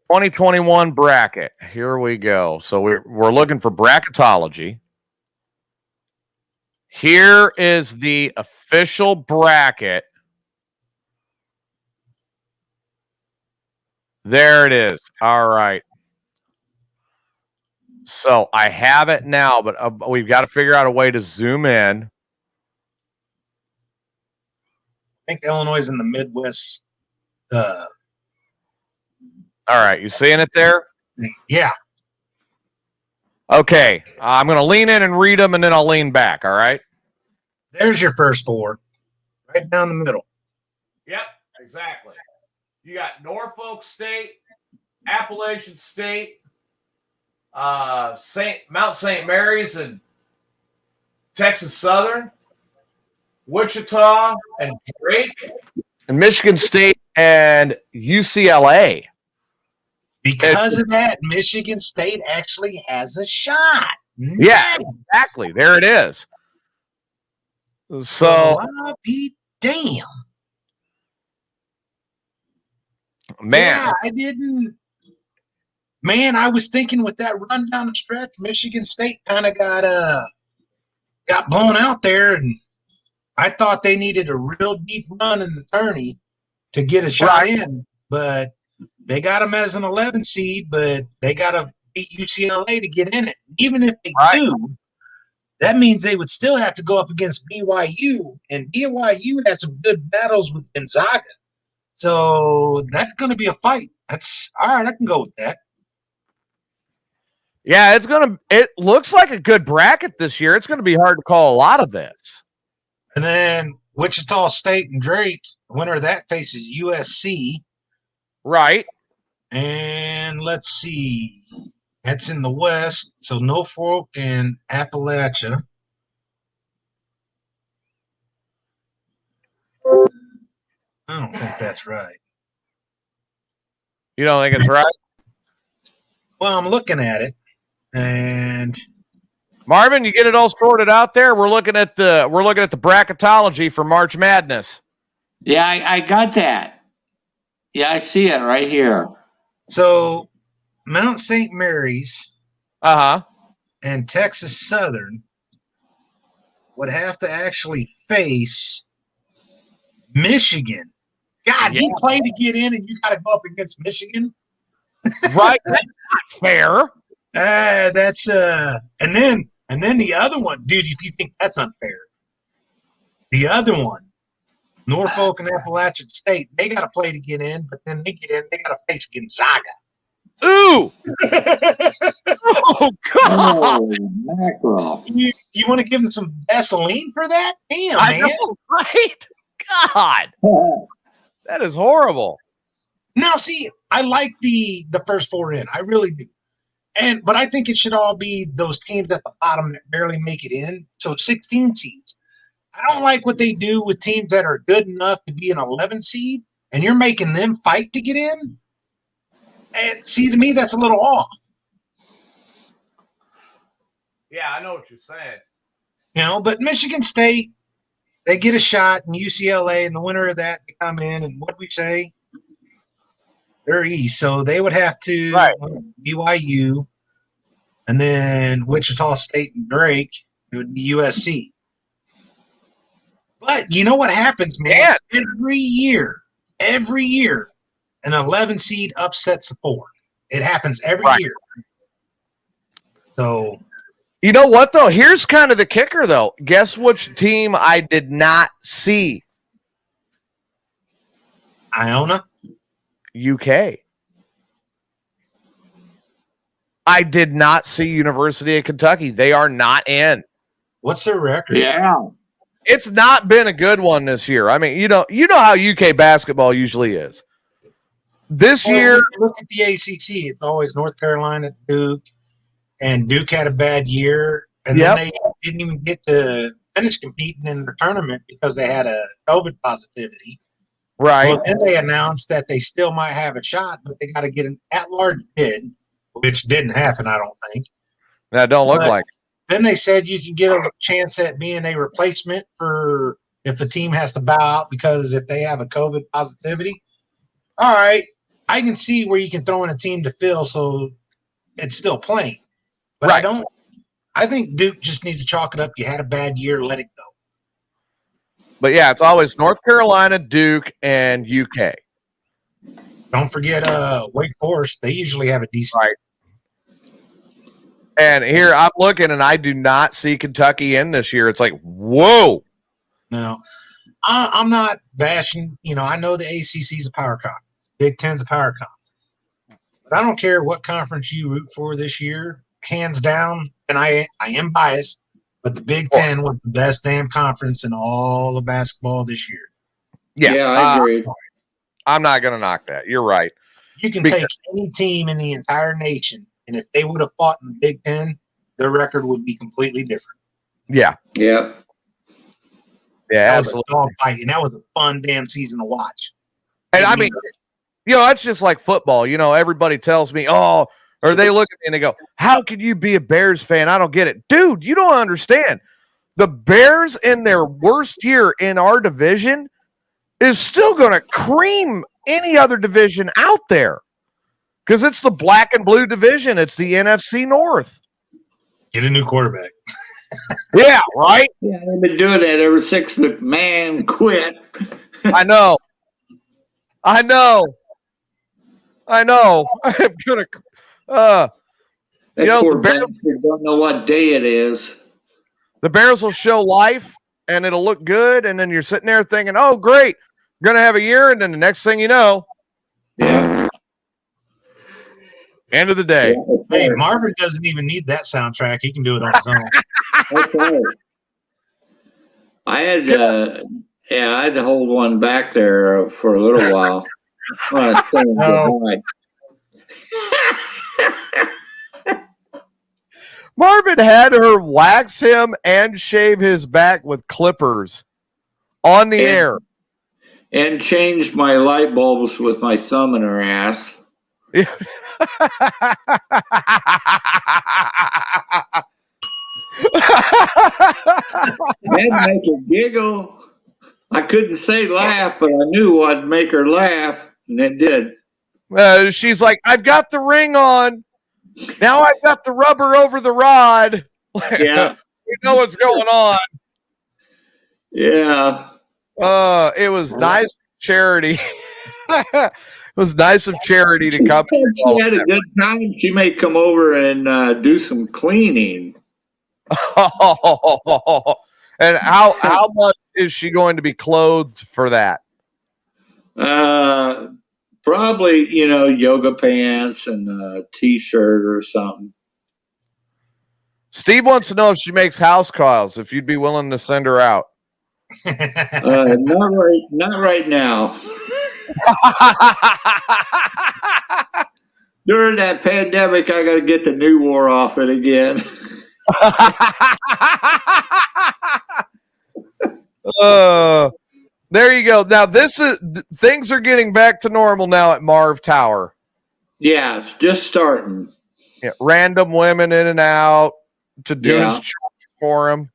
2021 bracket. Here we go. So we're looking for bracketology. Here is the official bracket. There it is. All right. So I have it now, but we've got to figure out a way to zoom in. I think Illinois is in the Midwest. All right, you seeing it there? Yeah. Okay, I'm going to lean in and read them, and then I'll lean back, all right? There's your first four, right down the middle. Yep, exactly. You got Norfolk State, Appalachian State, Mount St. Mary's, and Texas Southern, Wichita, and Drake. And Michigan State and UCLA. Because of that, Michigan State actually has a shot. Yeah, exactly. There it is. So, I'll be damn. Man. Yeah, I didn't. Man, I was thinking with that run down the stretch, Michigan State kind of got blown out there, and I thought they needed a real deep run in the tourney to get a shot in, but they got them as an 11 seed, but they got to beat UCLA to get in it. Even if they do, that means they would still have to go up against BYU, and BYU had some good battles with Gonzaga. So that's going to be a fight. That's all right. I can go with that. Yeah, it looks like a good bracket this year. It's going to be hard to call a lot of this. And then Wichita State and Drake, the winner of that faces USC. Right. And let's see. That's in the West. So Norfolk and Appalachia. I don't think that's right. You don't think it's right? Well, I'm looking at it. And Marvin, you get it all sorted out there. We're looking at the bracketology for March Madness. Yeah, I got that. Yeah, I see it right here. So Mount St. Mary's and Texas Southern would have to actually face Michigan. God, you play to get in and you got to go up against Michigan? Right. That's not fair. That's and then the other one, dude, if you think that's unfair, the other one, Norfolk and Appalachian State, they got to play to get in, but then they get in, they got to face Gonzaga. Ooh! Oh, God! Oh, mackerel. You want to give them some Vaseline for that? Damn, I man. know, right? God. That is horrible. Now, see, I like the first four in. I really do. But I think it should all be those teams at the bottom that barely make it in. So 16 seeds. I don't like what they do with teams that are good enough to be an 11 seed, and you're making them fight to get in. And see, to me, that's a little off. Yeah, I know what you're saying. You know, but Michigan State, they get a shot, and UCLA, and the winner of that, they come in, and what we say? They're East, so they would have to BYU, and then Wichita State and Drake, it would be USC. But you know what happens, man? Yeah. Every year, an 11 seed upsets a 4. It happens every year. So, you know what, though? Here's kind of the kicker, though. Guess which team I did not see? Iona? UK. I did not see University of Kentucky. They are not in. What's their record? Yeah. It's not been a good one this year. I mean, you know how UK basketball usually is. This year, look at the ACC. It's always North Carolina, Duke, and Duke had a bad year, and then they didn't even get to finish competing in the tournament because they had a COVID positivity. Right. Well, then they announced that they still might have a shot, but they got to get an at-large bid, which didn't happen, I don't think. That don't look like it. Then they said you can get a chance at being a replacement for if a team has to bow out because if they have a COVID positivity. All right, I can see where you can throw in a team to fill so it's still playing. But I think Duke just needs to chalk it up. You had a bad year, let it go. But yeah, it's always North Carolina, Duke, and UK. Don't forget Wake Forest. They usually have a decent. Right. And here I'm looking, and I do not see Kentucky in this year. It's like, whoa. No, I'm not bashing. You know, I know the ACC is a power conference. Big Ten's a power conference. But I don't care what conference you root for this year. Hands down, and I am biased, but the Big Ten was the best damn conference in all of basketball this year. Yeah, I agree. I'm not going to knock that. You're right. You can take any team in the entire nation, and if they would have fought in the Big Ten, their record would be completely different. Yeah. Yeah. Yeah, That absolutely. was a dog fight, and that was a fun damn season to watch. And I mean, that's just like football. Everybody tells me, oh, or they look at me and they go, how could you be a Bears fan? I don't get it. Dude, you don't understand. The Bears in their worst year in our division is still going to cream any other division out there because it's the black and blue division. It's the NFC North. Get a new quarterback. Yeah, right? Yeah, they've been doing that ever since McMahon quit. I know. I'm gonna. That poor the Bears, bastard don't know what day it is. the Bears will show life, and it'll look good, and then you're sitting there thinking, "Oh, great, we're gonna have a year," and then the next thing you know, Yeah. end of the day. Yeah, that's Hey, right. Marvin doesn't even need that soundtrack. He can do it on his own. That's right. I had to hold one back there for a little while. When I was saying goodbye. Marvin had her wax him and shave his back with clippers on the air. And changed my light bulbs with my thumb in her ass. I had to make her giggle. I couldn't say laugh, but I knew I'd make her laugh, and it did. She's like, I've got the ring on. Now I've got the rubber over the rod. Yeah. You know what's going on. Yeah. It was nice of Charity. It was nice of Charity to come. She had a good time. She may come over and do some cleaning. And how much is she going to be clothed for that? Probably, yoga pants and a t-shirt or something. Steve wants to know if she makes house calls, if you'd be willing to send her out. Not right now. During that pandemic, I got to get the new war off it again. There you go. Now things are getting back to normal now at Marv Tower. Yeah, it's just starting. Yeah, random women in and out to do Yeah. his chores for him,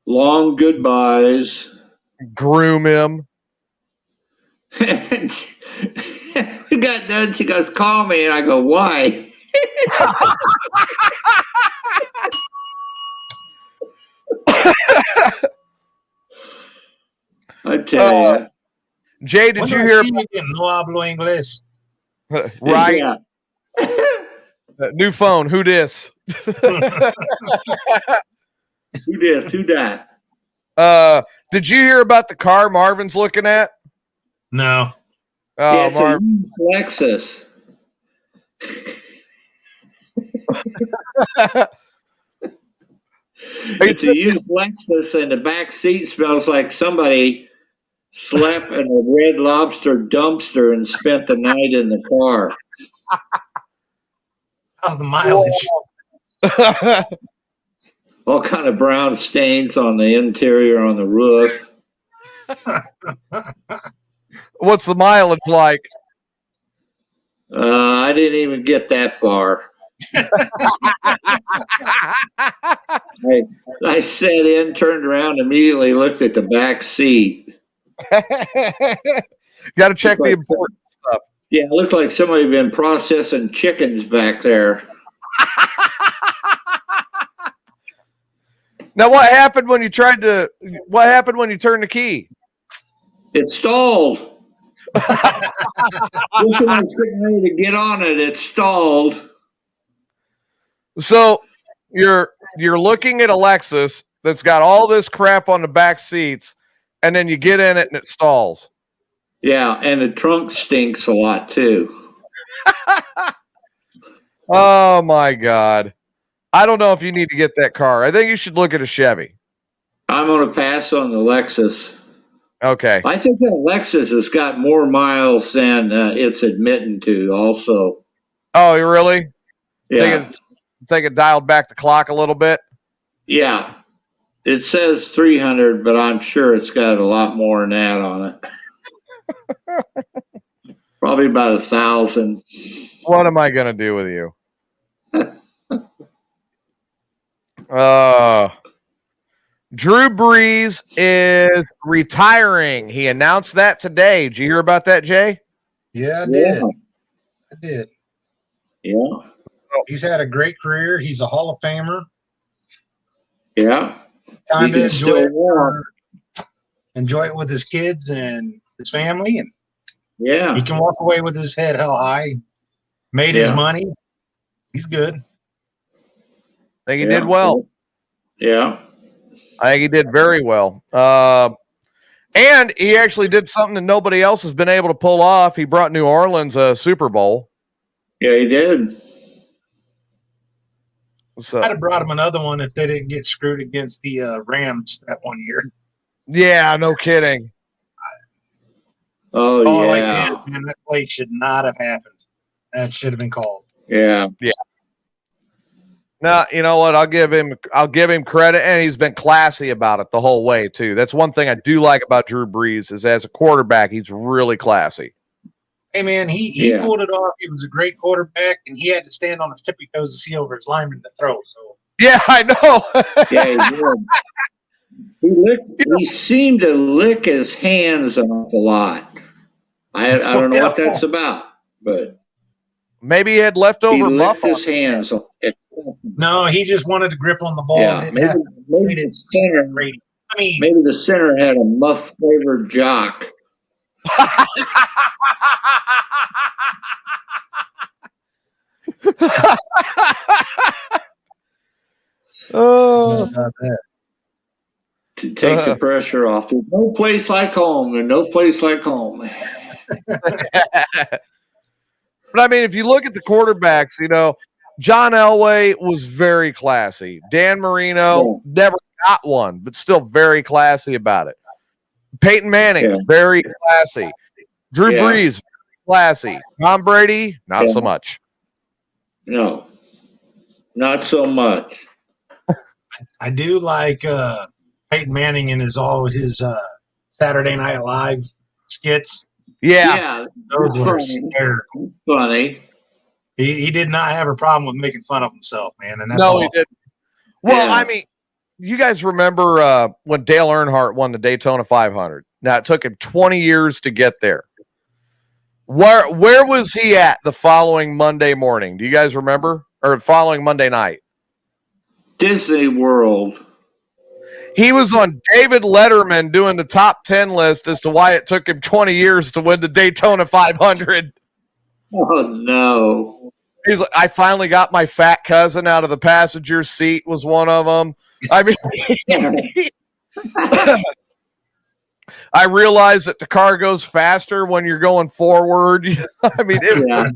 Long goodbyes. groom him. We got done. She goes, call me. And I go, why? I tell you. Jay, did you hear? No hablo inglés. Right. Yeah. New phone. Who dis? Who this? Who that? Did you hear about the car Marvin's looking at? No. Oh, Yeah, it's Marv. a used Lexus. It's a used Lexus, and the back seat smells like somebody slept in a Red Lobster dumpster and spent the night in the car. How's the mileage? All kind of brown stains on the interior, on the roof. What's the mileage like? I didn't even get that far. I sat in, turned around, immediately looked at the back seat. Got to check the important stuff. Yeah, it looked like somebody had been processing chickens back there. Now, what happened when you turned the key? It stalled. Just when I was getting ready to get on it, it stalled. So you're looking at a Lexus that's got all this crap on the back seats, and then you get in it and it stalls. Yeah, and the trunk stinks a lot too. Oh my God. I don't know if you need to get that car. I think you should look at a Chevy. I'm going to pass on the Lexus. Okay. I think that Lexus has got more miles than it's admitting to also. Oh, you really? Yeah. Think it dialed back the clock a little bit? Yeah. It says 300, but I'm sure it's got a lot more than that on it. Probably about 1,000. What am I going to do with you? Drew Brees is retiring. He announced that today. Did you hear about that, Jay? Yeah, I did. I did. Yeah. He's had a great career. He's a Hall of Famer. Yeah. Time to enjoy it with his kids and his family, and he can walk away with his head held high. Made his money. He's good. I think he did well. Yeah. I think he did very well. And he actually did something that nobody else has been able to pull off. He brought New Orleans a Super Bowl. Yeah, he did. So, I'd have brought him another one if they didn't get screwed against the Rams that one year. Yeah, no kidding. Oh, yeah. Like that, man, that play should not have happened. That should have been called. Yeah. Yeah. Now, you know what? I'll give him credit, and he's been classy about it the whole way too. That's one thing I do like about Drew Brees is as a quarterback, he's really classy. Hey man, he pulled it off. He was a great quarterback, and he had to stand on his tippy toes to see over his lineman to throw. So yeah, I know. Yeah, he did. He seemed to lick his hands an awful lot. I don't know what that's about, but maybe he had leftover he buff licked his hands. No, he just wanted to grip on the ball. Yeah, and maybe the center had a muff flavored jock. Oh, to take the pressure off. There's no place like home. There's no place like home. But I mean, if you look at the quarterbacks, you know, John Elway was very classy. Dan Marino never got one, but still very classy about it. Peyton Manning, very classy. Drew Brees, classy. Tom Brady, not so much. No, not so much. I do like Peyton Manning and his Saturday Night Live skits. Yeah, those were hysterical. Funny. He did not have a problem with making fun of himself, man. And that's he didn't. Well, I mean, you guys remember when Dale Earnhardt won the Daytona 500? Now, it took him 20 years to get there. Where was he at the following Monday morning? Do you guys remember? Or following Monday night? Disney World. He was on David Letterman doing the top 10 list as to why it took him 20 years to win the Daytona 500. Oh, no. He's like, I finally got my fat cousin out of the passenger seat was one of them. I mean, I realize that the car goes faster when you're going forward. I mean, it was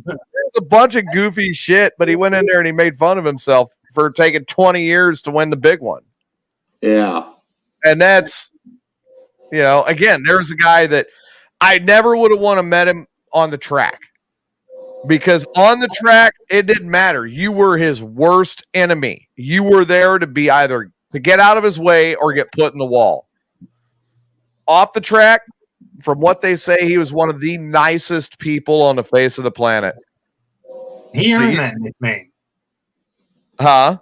a bunch of goofy shit, but he went in there and he made fun of himself for taking 20 years to win the big one. Yeah. And that's, you know, again, there's a guy that I never would have wanted to met him on the track. Because on the track, it didn't matter. You were his worst enemy. You were there to be either to get out of his way or get put in the wall. Off the track, from what they say, he was one of the nicest people on the face of the planet. He earned that nickname. Huh?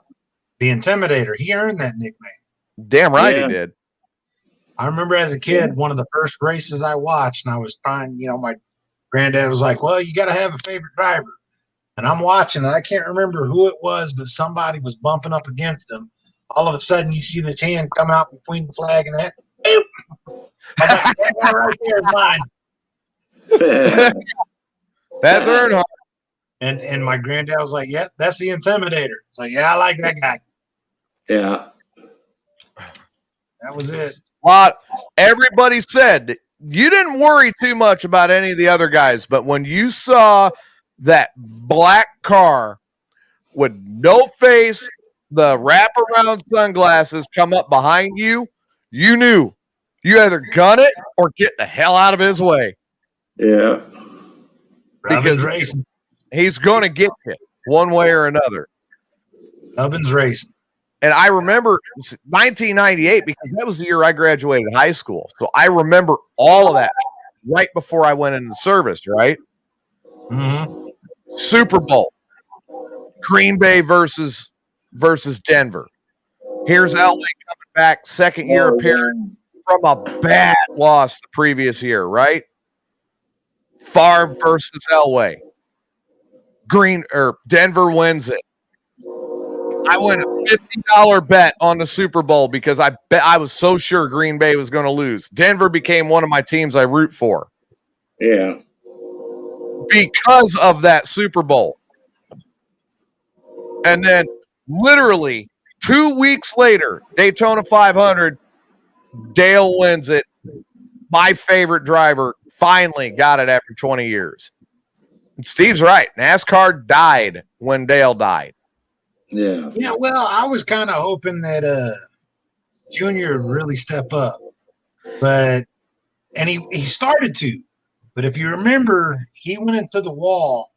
The Intimidator. He earned that nickname. Damn right he did. I remember as a kid, one of the first races I watched, and I was trying, you know, my granddad was like, well, you got to have a favorite driver. And I'm watching, and I can't remember who it was, but somebody was bumping up against him. All of a sudden, you see this hand come out between the flag and that. Boop! I was like, that guy right there is mine. That's Earnhardt. And my granddad was like, yeah, that's the Intimidator. It's like, yeah, I like that guy. Yeah. That was it. Everybody said you didn't worry too much about any of the other guys, but when you saw that black car with no face, the wraparound sunglasses come up behind you, you knew you either gun it or get the hell out of his way. Yeah. Because racing. He's going to get you one way or another. Hubbins racing. And I remember 1998 because that was the year I graduated high school. So I remember all of that right before I went into service, right? Mm-hmm. Super Bowl. Green Bay versus Denver. Here's LA coming back, second year appearance from a bad loss the previous year, right? Favre versus Elway. Denver wins it. I won a $50 bet on the Super Bowl because I was so sure Green Bay was going to lose. Denver became one of my teams I root for. Yeah. Because of that Super Bowl. And then literally 2 weeks later, Daytona 500, Dale wins it. My favorite driver finally got it after 20 years. And Steve's right. NASCAR died when Dale died. Yeah. Yeah, well, I was kind of hoping that Junior would really step up. And he started to. But if you remember, he went into the wall,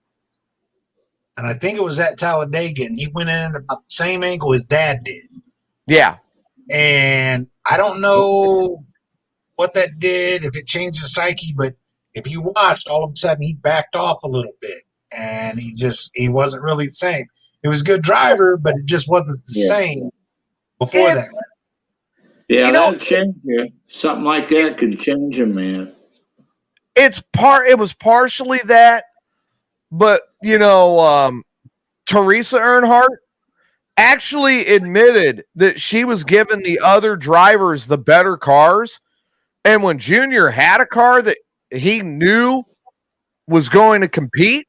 and I think it was at Talladega, and he went in about the same angle his dad did. Yeah. And I don't know what that did, if it changed his psyche, but if you watched, all of a sudden he backed off a little bit, and he wasn't really the same. He was a good driver, but it just wasn't the same before that. Yeah, that'll change you. Something like that could change a man. It was partially that, but Teresa Earnhardt actually admitted that she was giving the other drivers the better cars. And when Junior had a car that he knew was going to compete,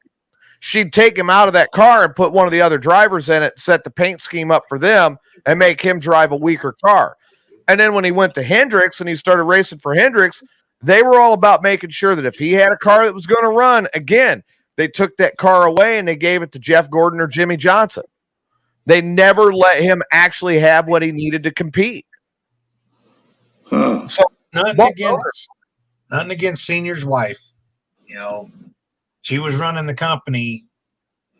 she'd take him out of that car and put one of the other drivers in it, set the paint scheme up for them, and make him drive a weaker car. And then when he went to Hendricks and he started racing for Hendricks, they were all about making sure that if he had a car that was going to run, again, they took that car away and they gave it to Jeff Gordon or Jimmy Johnson. They never let him actually have what he needed to compete. Huh. So Nothing against Senior's wife. She was running the company,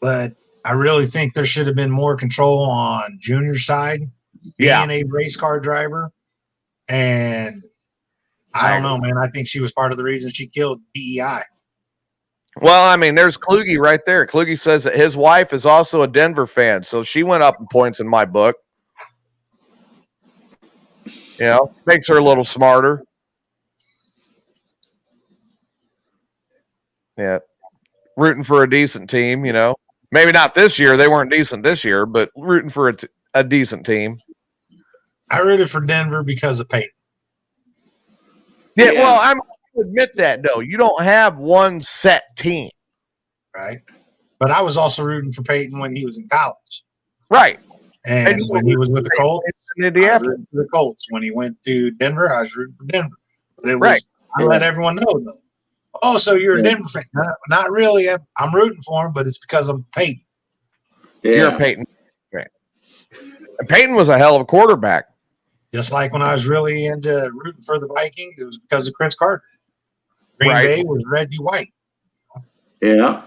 but I really think there should have been more control on Junior's side, being a race car driver. And I don't know, man. I think she was part of the reason she killed DEI. Well, I mean, there's Kluge right there. Kluge says that his wife is also a Denver fan, so she went up in points in my book. Makes her a little smarter. Yeah. Rooting for a decent team, Maybe not this year. They weren't decent this year, but rooting for a decent team. I rooted for Denver because of Peyton. Yeah, well, I'm going to admit that, though. You don't have one set team. Right. But I was also rooting for Peyton when he was in college. Right. And when he was with the Colts, I was rooting for the Colts. When he went to Denver, I was rooting for Denver. But I let everyone know, though. Oh, so you're a Denver fan? Not really. I'm rooting for him, but it's because I'm Peyton. Yeah. You're a Peyton fan. And Peyton was a hell of a quarterback. Just like when I was really into rooting for the Vikings, it was because of Chris Carter. Green Bay was Reggie White. Yeah.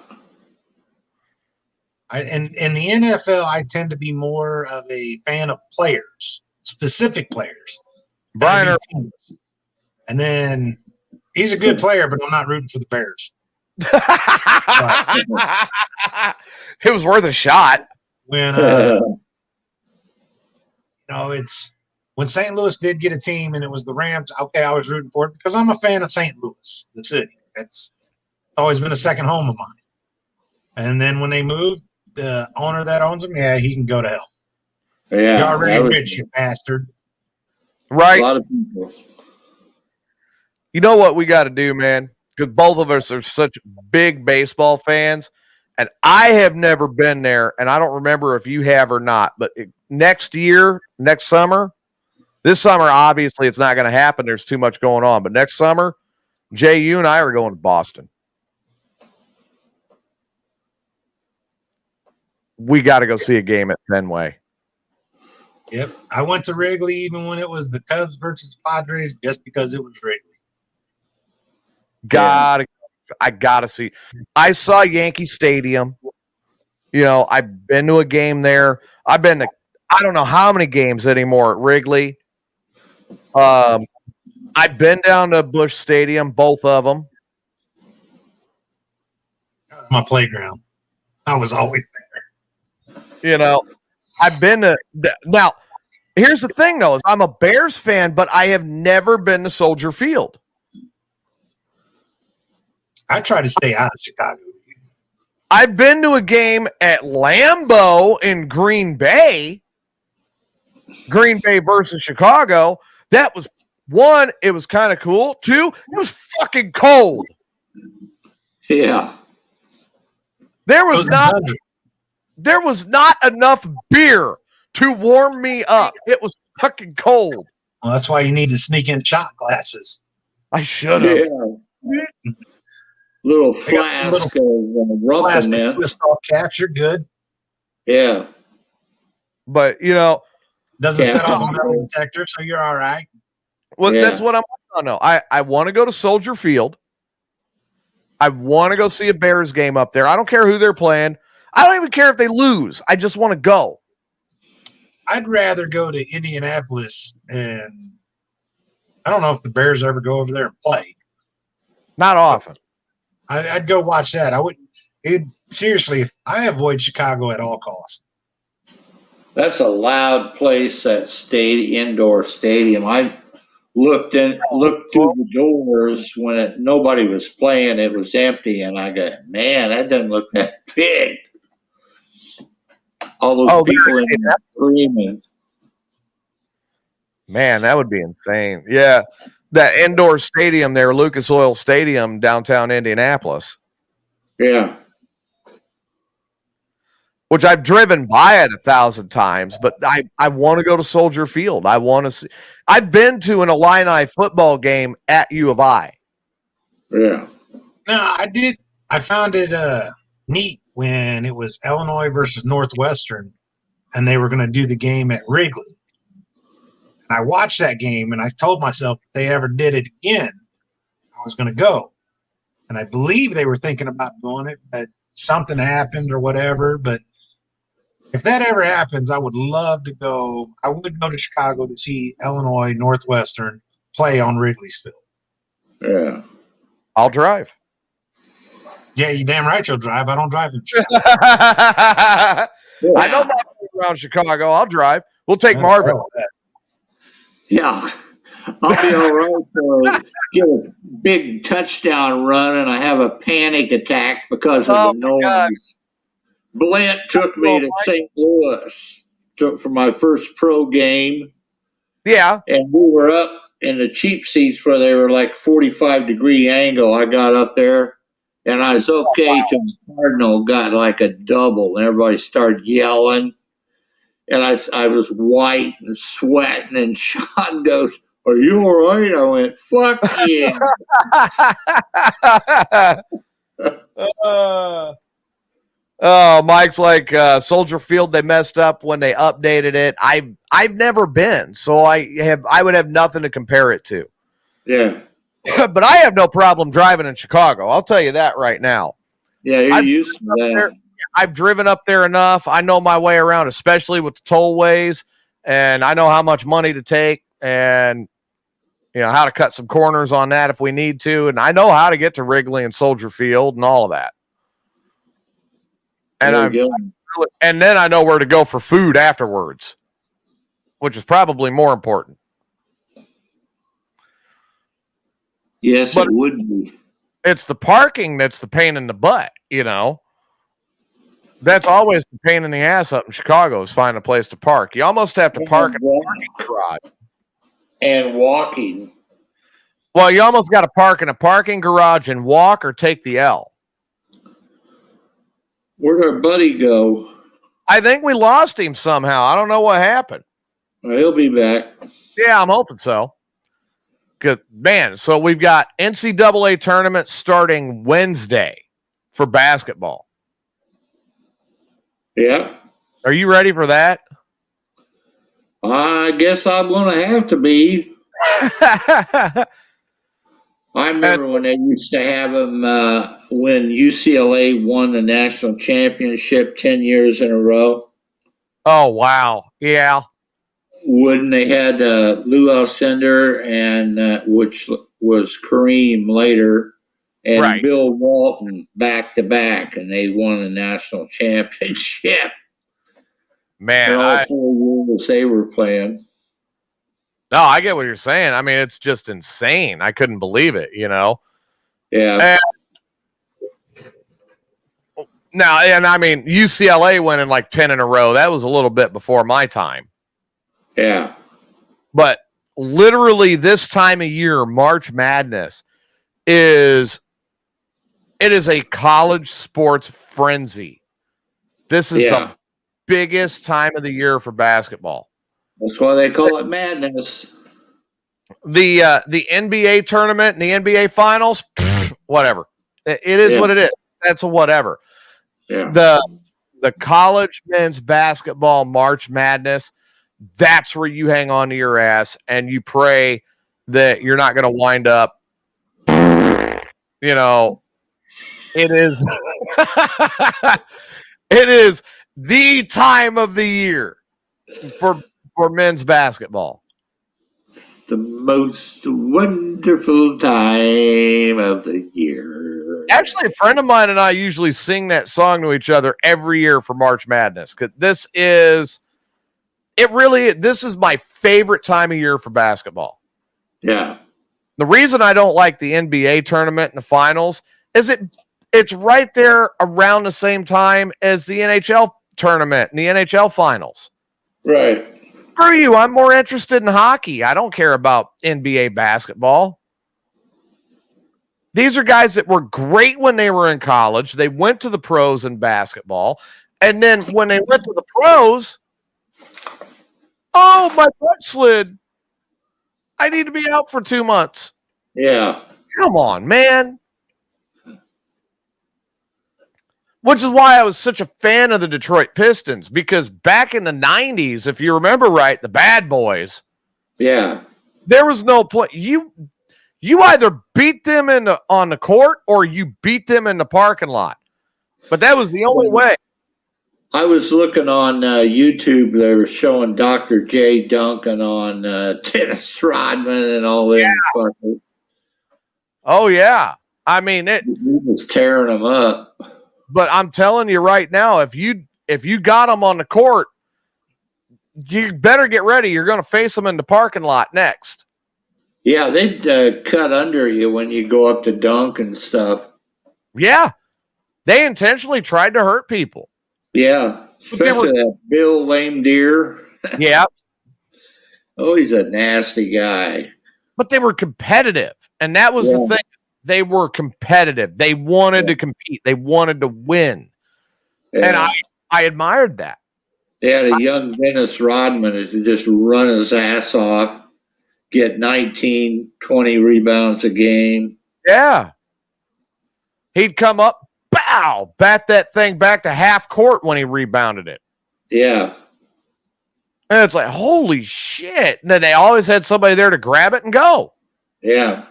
In the NFL, I tend to be more of a fan of players, specific players. Brian, and then he's a good player, but I'm not rooting for the Bears. It was worth a shot. When it's when St. Louis did get a team and it was the Rams. Okay, I was rooting for it because I'm a fan of St. Louis, the city. It's always been a second home of mine. And then when they moved, the owner that owns them, he can go to hell. Yeah, you're already rich, you bastard. Right. A lot of people. You know what we got to do, man? Because both of us are such big baseball fans, and I have never been there, and I don't remember if you have or not. But next summer, this summer, obviously it's not going to happen. There's too much going on. But next summer, Jay, you and I are going to Boston. We got to go see a game at Fenway. Yep. I went to Wrigley even when it was the Cubs versus Padres just because it was Wrigley. I gotta see. I saw Yankee Stadium. I've been to a game there. I've been to I don't know how many games anymore at Wrigley. I've been down to Busch Stadium, both of them. That was my playground. I was always there. You know, I've been to now. Here's the thing, though: is I'm a Bears fan, but I have never been to Soldier Field. I try to stay out of Chicago. I've been to a game at Lambeau in Green Bay versus Chicago. That was one, it was kind of cool. Two, it was fucking cold. Yeah. There was not enough beer to warm me up. It was fucking cold. Well, that's why you need to sneak in shot glasses. I should have. Yeah. Little flask of rum, Plastic man. twist off caps, you're good. Yeah. But, you know. Doesn't set off a metal detector, so you're all right. Well, that's what I'm on. No, I want to go to Soldier Field. I want to go see a Bears game up there. I don't care who they're playing. I don't even care if they lose. I just want to go. I'd rather go to Indianapolis, and I don't know if the Bears ever go over there and play. Not often. I'd go watch that. I wouldn't. Seriously, I avoid Chicago at all costs. That's a loud place, that indoor stadium. I looked through the doors when nobody was playing. It was empty, and I go, man, that doesn't look that big. All those people in there screaming. Man, that would be insane. Yeah, that indoor stadium there, Lucas Oil Stadium, downtown Indianapolis. Yeah. Which I've driven by it 1,000 times, but I want to go to Soldier Field. I want to see. I've been to an Illini football game at U of I. Yeah. No, I did. I found it neat when it was Illinois versus Northwestern, and they were going to do the game at Wrigley. And I watched that game, and I told myself if they ever did it again, I was going to go. And I believe they were thinking about doing it, but something happened or whatever. But if that ever happens, I would love to go. I would go to Chicago to see Illinois Northwestern play on Wrigley's Field. Yeah. I'll drive. Yeah, you damn right you'll drive. I don't drive in Chicago. I know my way around Chicago. I'll drive. We'll take Marvin. Yeah. I'll be all right to get a big touchdown run and I have a panic attack because of the noise. God. Blint took me to St. Louis for my first pro game. Yeah. And we were up in the cheap seats where they were like 45-degree angle. I got up there and I was okay till the Cardinal got like a double and everybody started yelling. And I was white and sweating and Sean goes, "Are you all right?" I went, "Fuck yeah." Mike's like Soldier Field. They messed up when they updated it. I've never been, so I would have nothing to compare it to. Yeah, but I have no problem driving in Chicago. I'll tell you that right now. Yeah, you're used to that. I've driven up there enough. I know my way around, especially with the tollways, and I know how much money to take, and how to cut some corners on that if we need to, and I know how to get to Wrigley and Soldier Field and all of that. And then I know where to go for food afterwards, which is probably more important. Yes, but it would be. It's the parking that's the pain in the butt, That's always the pain in the ass up in Chicago is finding a place to park. You almost have to park in a parking garage. And walking. Well, you almost got to park in a parking garage and walk or take the L. Where'd our buddy go? I think we lost him somehow. I don't know what happened. Well, he'll be back. Yeah, I'm hoping so. Good man. So we've got NCAA tournament starting Wednesday for basketball. Yeah. Are you ready for that? I guess I'm going to have to be. I remember when they used to have them when UCLA won the national championship 10 years in a row. Oh, wow. Yeah. when they had Lou Alcindor and which was Kareem later, and Right. Bill Walton back to back, and they won a national championship. Man, And all 4 years they were playing. no, I get what you're saying. I mean, it's just insane. I couldn't believe it, you know? Yeah. Now, and I mean, UCLA winning like 10 in a row. That was a little bit before my time. Yeah. But literally this time of year, March Madness is a college sports frenzy. This is the biggest time of the year for basketball. That's why they call it madness. The NBA tournament and the NBA finals, whatever. It is what it is. That's a whatever. Yeah. The college men's basketball March Madness, that's where you hang on to your ass and you pray that you're not going to wind up, you know, it is it is the time of the year for men's basketball. The most wonderful time of the year. Actually, a friend of mine and I usually sing that song to each other every year for March Madness, because this is my favorite time of year for basketball. Yeah. The reason I don't like the NBA tournament and the finals is it's right there around the same time as the NHL tournament and the NHL finals. Right. Screw you. I'm more interested in hockey. I don't care about NBA basketball. These are guys that were great when they were in college. They went to the pros in basketball. And then when they went to the pros, oh, my butt slid. I need to be out for 2 months. Yeah. Come on, man. Which is why I was such a fan of the Detroit Pistons, because back in the 90s, if you remember right, the Bad Boys. Yeah. There was no play. You either beat them on the court or you beat them in the parking lot. But that was the only way. I was looking on YouTube. They were showing Dr. J. Duncan on Dennis Rodman and all that. Yeah. Oh, yeah. I mean, he was tearing them up. But I'm telling you right now, if you got them on the court, you better get ready. You're going to face them in the parking lot next. Yeah, they'd cut under you when you go up to dunk and stuff. Yeah. They intentionally tried to hurt people. Yeah, especially that Bill Lame Deer. Yeah. Oh, he's a nasty guy. But they were competitive, and that was the thing. They were competitive. They wanted to compete. They wanted to win. Yeah. And I admired that. They had a young Dennis Rodman who just run his ass off, get 19, 20 rebounds a game. Yeah. He'd come up, bow, bat that thing back to half court when he rebounded it. Yeah. And it's like, holy shit. And then they always had somebody there to grab it and go. Yeah.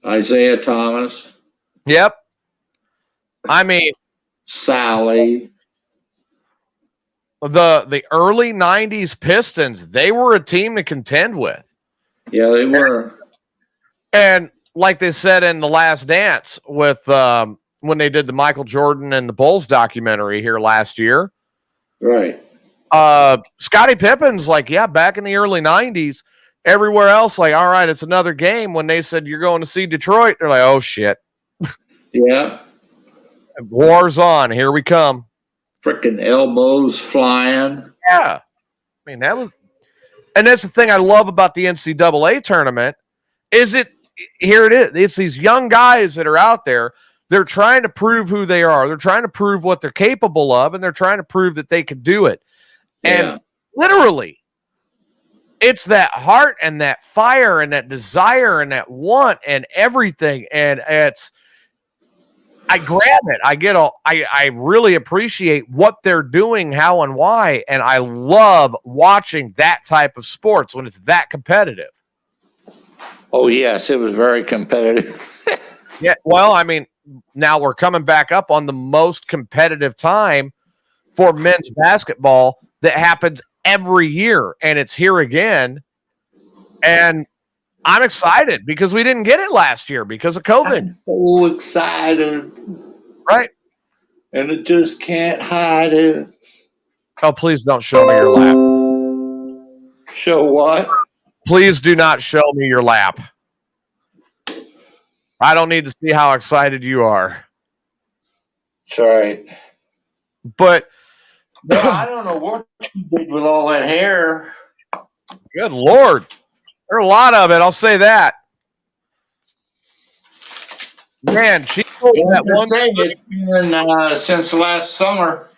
Isaiah Thomas. Yep. I mean, Sally. The early 90s Pistons, they were a team to contend with. Yeah, they were. And like they said in The Last Dance with when they did the Michael Jordan and the Bulls documentary here last year. Right. Scottie Pippen's like, yeah, back in the early 90s, everywhere else, like, all right, it's another game. When they said you're going to see Detroit, they're like, oh, shit. Yeah. War's on. Here we come. Freaking elbows flying. Yeah. I mean, and that's the thing I love about the NCAA tournament is here it is. It's these young guys that are out there. They're trying to prove who they are. They're trying to prove what they're capable of, and they're trying to prove that they can do it. Yeah. And literally, it's that heart and that fire and that desire and that want and everything. And I grab it. I really appreciate what they're doing, how and why. And I love watching that type of sports when it's that competitive. Oh, yes. It was very competitive. Yeah. Well, I mean, now we're coming back up on the most competitive time for men's basketball that happens every year, and it's here again. And I'm excited because we didn't get it last year because of COVID. I'm so excited. Right. And it just can't hide it. Oh, please don't show me your lap. Show what? Please do not show me your lap. I don't need to see how excited you are. That's right. But well, I don't know what you did with all that hair. Good Lord. There's a lot of it, I'll say that. Man, she told me that one thing. It's been since last summer.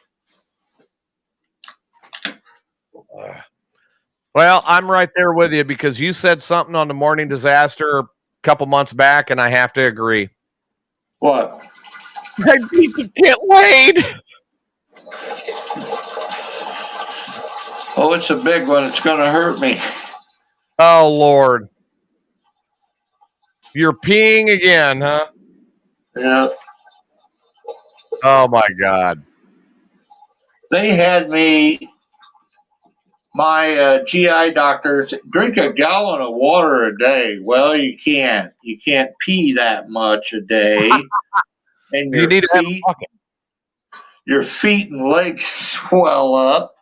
Well, I'm right there with you because you said something on the Morning Disaster a couple months back, and I have to agree. What? I need to get laid. Oh, it's a big one. It's going to hurt me. Oh, Lord. You're peeing again, huh? Yeah. Oh, my God. They had me, my GI doctors, drink a gallon of water a day. Well, you can't. You can't pee that much a day. And You need to have a bucket. your feet and legs swell up.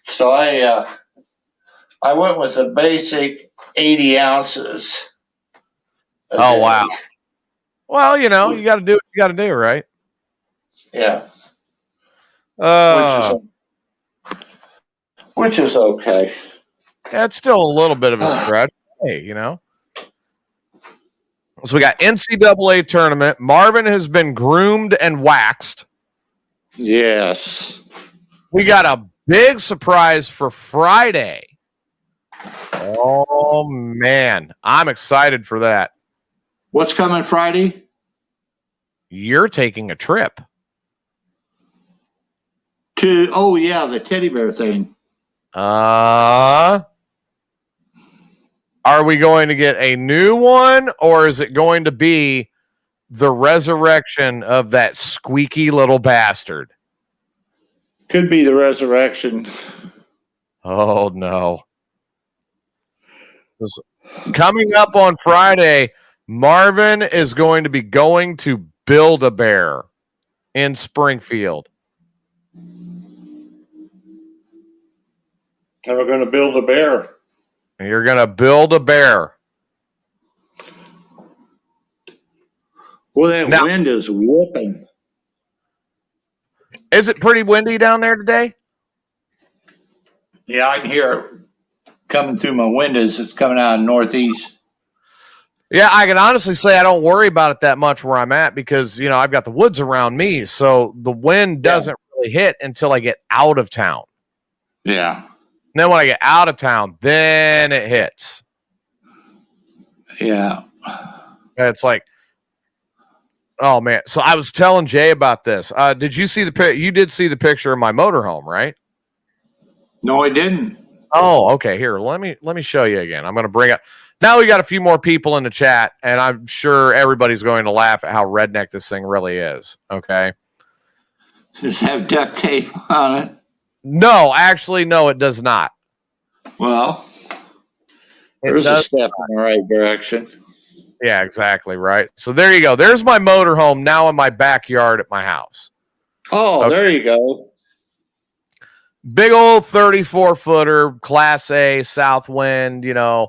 So I went with a basic 80 ounces. Oh, day. wow. Well, you know, you got to do what you got to do, right? Yeah. Which is okay. Yeah, it's still a little bit of a stretch. Hey, you know. So we got NCAA tournament. Marvin has been groomed and waxed. Yes. We got a big surprise for Friday. Oh, man. I'm excited for that. What's coming Friday? You're taking a trip. The teddy bear thing. Are we going to get a new one, or is it going to be the resurrection of that squeaky little bastard? Could be the resurrection. Oh, no. Coming up on Friday, Marvin is going to be going to Build-A-Bear in Springfield. And we're going to build a bear. You're going to build a bear. Well, that wind is whooping. Is it pretty windy down there today? Yeah, I can hear it coming through my windows. It's coming out of northeast. Yeah, I can honestly say I don't worry about it that much where I'm at because, you know, I've got the woods around me. So the wind doesn't really hit until I get out of town. Yeah. And then when I get out of town, then it hits. Yeah. It's like, oh, man. So I was telling Jay about this. Did you see you did see the picture of my motorhome, right? No, I didn't. Oh, okay. Here, let me show you again. I'm going to bring up. Now we got a few more people in the chat, and I'm sure everybody's going to laugh at how redneck this thing really is. Okay. Does it have duct tape on it? No, actually, no, it does not. Well, there's a step in the right direction. Yeah, exactly. Right. So there you go. There's my motorhome now in my backyard at my house. Oh, okay. There you go. Big old 34-footer, Class A, Southwind, you know.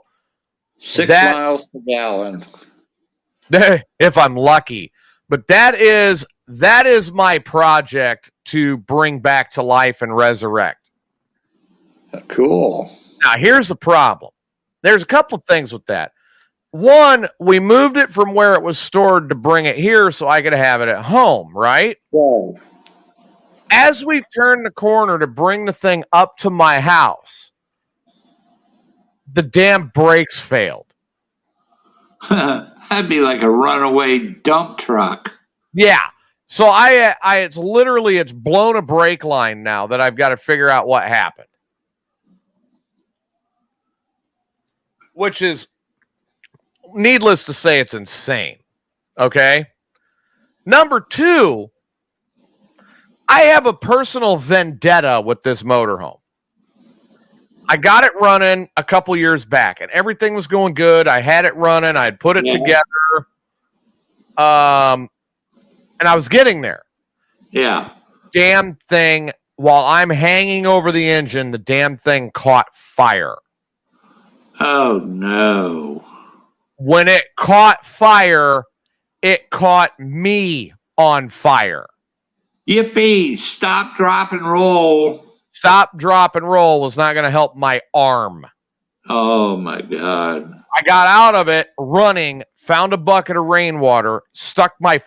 6 miles per gallon. If I'm lucky. But that is my project to bring back to life and resurrect. Cool. Now, here's the problem. There's a couple of things with that. One, we moved it from where it was stored to bring it here so I could have it at home, right? Right. As we turned the corner to bring the thing up to my house, the damn brakes failed. That'd be like a runaway dump truck. Yeah. So it's blown a brake line now that I've got to figure out what happened. Which is, needless to say, it's insane. Okay? Number 2, I have a personal vendetta with this motorhome. I got it running a couple years back, and everything was going good. I had it running. I'd put it together. And I was getting there. Yeah. Damn thing, while I'm hanging over the engine, the damn thing caught fire. Oh, no. When it caught fire, it caught me on fire. Yippee! Stop, drop, and roll. Stop, drop, and roll was not going to help my arm. Oh, my God. I got out of it running, found a bucket of rainwater, stuck my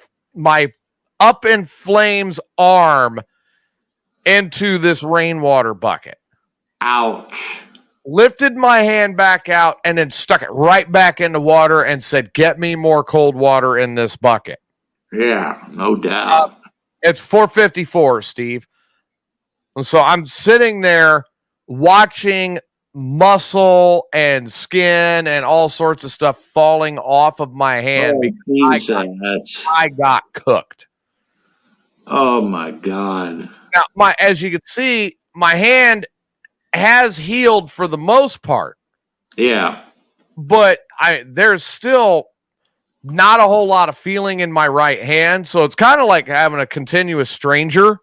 up in flames arm into this rainwater bucket. Ouch. Lifted my hand back out and then stuck it right back into water and said, get me more cold water in this bucket. Yeah, no doubt. It's 4:54, Steve. And so I'm sitting there watching muscle and skin and all sorts of stuff falling off of my hand because I got cooked. Oh, my God. Now, as you can see, my hand has healed for the most part. Yeah. But there's still not a whole lot of feeling in my right hand, so it's kind of like having a continuous stranger.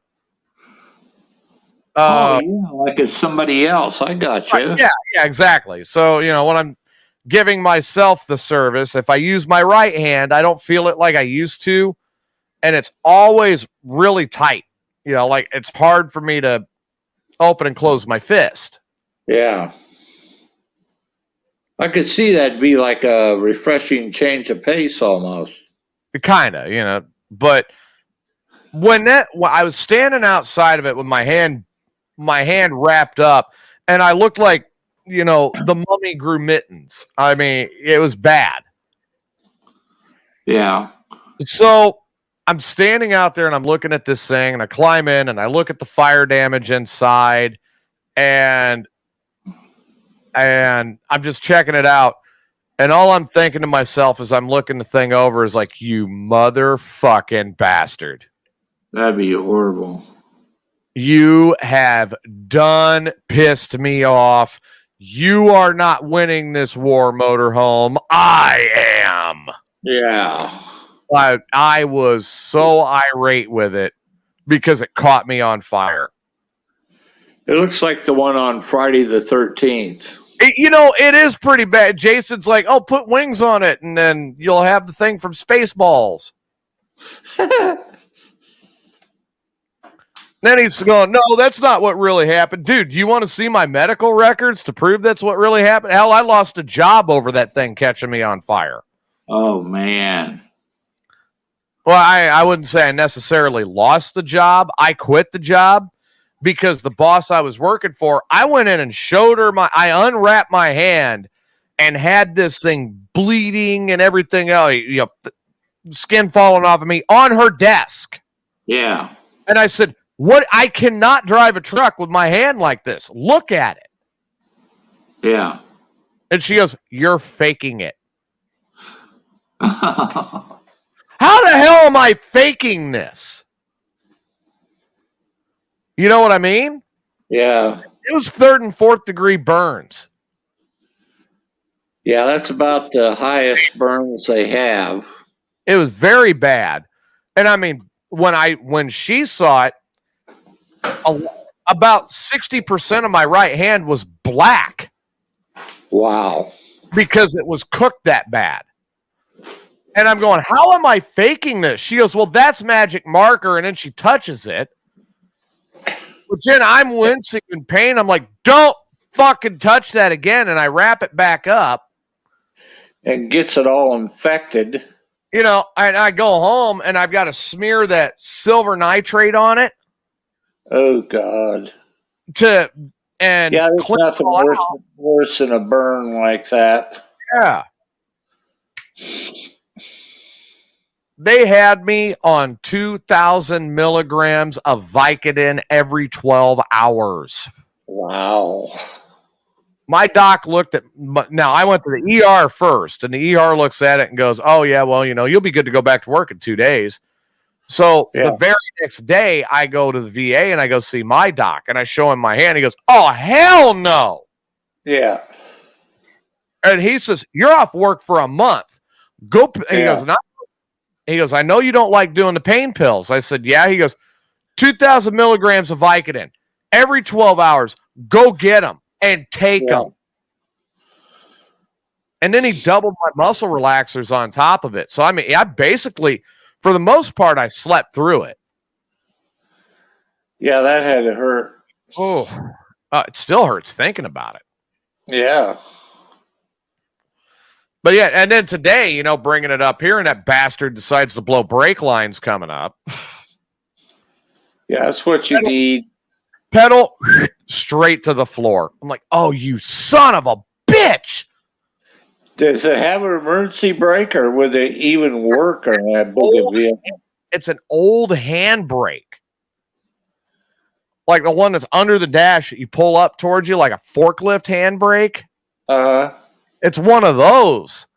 Yeah, like it's somebody else. I got you. Yeah, exactly. So, when I'm giving myself the service, if I use my right hand, I don't feel it like I used to, and it's always really tight. Like it's hard for me to open and close my fist. Yeah. I could see that be like a refreshing change of pace almost. Kind of, but when I was standing outside of it with my hand wrapped up, and I looked like, the mummy grew mittens. I mean, it was bad. Yeah. So I'm standing out there and I'm looking at this thing, and I climb in and I look at the fire damage inside, and I'm just checking it out. And all I'm thinking to myself as I'm looking the thing over is like, you motherfucking bastard. That'd be horrible. You have done pissed me off. You are not winning this war, motorhome. I am. Yeah. I was so irate with it because it caught me on fire. It looks like the one on Friday the 13th. It is pretty bad. Jason's like, oh, put wings on it, and then you'll have the thing from Spaceballs. Then he's going, no, that's not what really happened. Dude, do you want to see my medical records to prove that's what really happened? Hell, I lost a job over that thing catching me on fire. Oh, man. Well, I wouldn't say I necessarily lost the job. I quit the job because the boss I was working for, I went in and showed her I unwrapped my hand and had this thing bleeding and everything else, skin falling off of me on her desk. Yeah. And I said, what? I cannot drive a truck with my hand like this. Look at it. Yeah. And she goes, you're faking it. How the hell am I faking this? You know what I mean? Yeah. It was 3rd and 4th degree burns. Yeah, that's about the highest burns they have. It was very bad. And I mean, when she saw it, about 60% of my right hand was black. Wow. Because it was cooked that bad. And I'm going, how am I faking this? She goes, well, that's magic marker. And then she touches it. But then I'm wincing in pain. I'm like, don't fucking touch that again. And I wrap it back up. And gets it all infected. I go home and I've got to smear that silver nitrate on it. Oh, God. Yeah, there's nothing worse than a burn like that. Yeah. They had me on 2,000 milligrams of Vicodin every 12 hours. Wow. My doc looked at, now I went to the ER first, and the ER looks at it and goes, oh, yeah, well, you'll be good to go back to work in 2 days. So the very next day, I go to the VA and I go see my doc, and I show him my hand. He goes, oh, hell no. Yeah. And he says, "You're off work for a month. Go." And he goes, "I know you don't like doing the pain pills." I said, "Yeah." He goes, 2,000 milligrams of Vicodin every 12 hours. Go get them and take them. And then he doubled my muscle relaxers on top of it. So, I mean, I basically, for the most part, I slept through it. Yeah, that had to hurt. Oh, it still hurts thinking about it. Yeah. But yeah, and then today, you know, bringing it up here, and that bastard decides to blow brake lines coming up. Yeah, that's what you need. Pedal straight to the floor. I'm like, oh, you son of a bitch. Does it have an emergency brake, or would it even work on that big a vehicle? It's an old handbrake. Like the one that's under the dash that you pull up towards you like a forklift handbrake. It's one of those.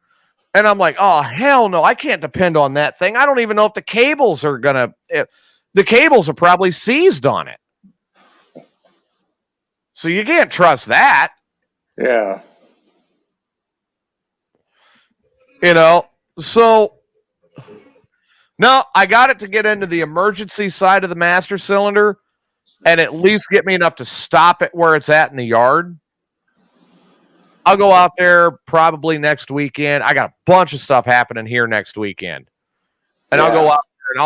And I'm like, oh, hell no. I can't depend on that thing. I don't even know if the cables are going to... The cables are probably seized on it. So you can't trust that. Yeah. You know, so... No, I got it to get into the emergency side of the master cylinder and at least get me enough to stop it where it's at in the yard. I'll go out there probably next weekend. I got a bunch of stuff happening here next weekend. And I'll go out there and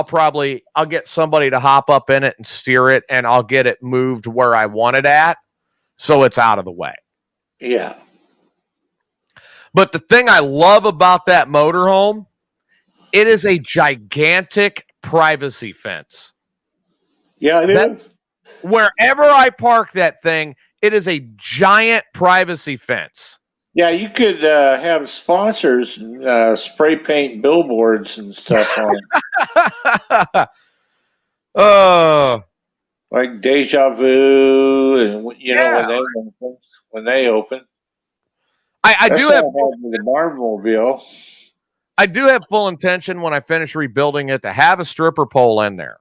I'll get somebody to hop up in it and steer it, and I'll get it moved where I want it at so it's out of the way. Yeah. But the thing I love about that motorhome, it is a gigantic privacy fence. Yeah, it is. Wherever I park that thing, it is a giant privacy fence. Yeah, you could have sponsors spray paint billboards and stuff on it. Like Deja Vu, and you know when they open. I do have the Marvel. I do have full intention when I finish rebuilding it to have a stripper pole in there.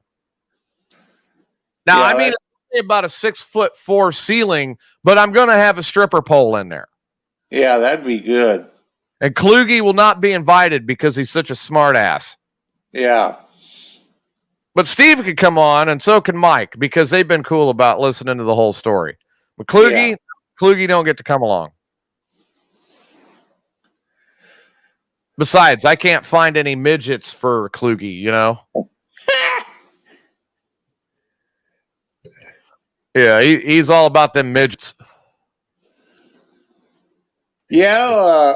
Now, I mean, it's only about a 6'4" ceiling, but I'm going to have a stripper pole in there. Yeah, that'd be good. And Kluge will not be invited because he's such a smart ass. Yeah. But Steve could come on, and so can Mike, because they've been cool about listening to the whole story. But Kluge don't get to come along. Besides, I can't find any midgets for Kluge, you know? Yeah, he's all about them midgets. Yeah,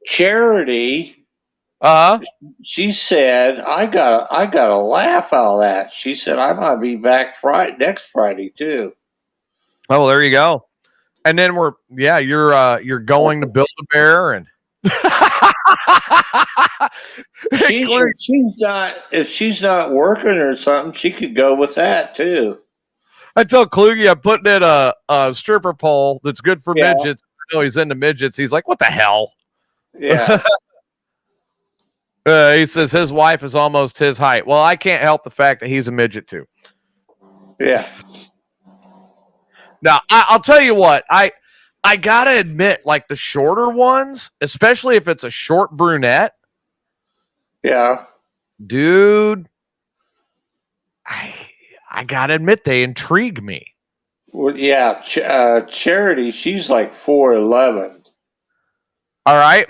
Charity. She said, "I got a laugh out of that." She said, "I might be back next Friday too." Oh, there you go. And then you're going to Build-A-Bear and if she's not working or something, she could go with that too. I told Kluge I'm putting in a stripper pole that's good for midgets. I know he's into midgets. He's like, what the hell? Yeah. He says his wife is almost his height. Well, I can't help the fact that he's a midget too. Yeah. Now, I'll tell you what. I got to admit, like the shorter ones, especially if it's a short brunette. Yeah. Dude, I gotta admit they intrigue me. Well, yeah, Charity, she's like 4'11". All right,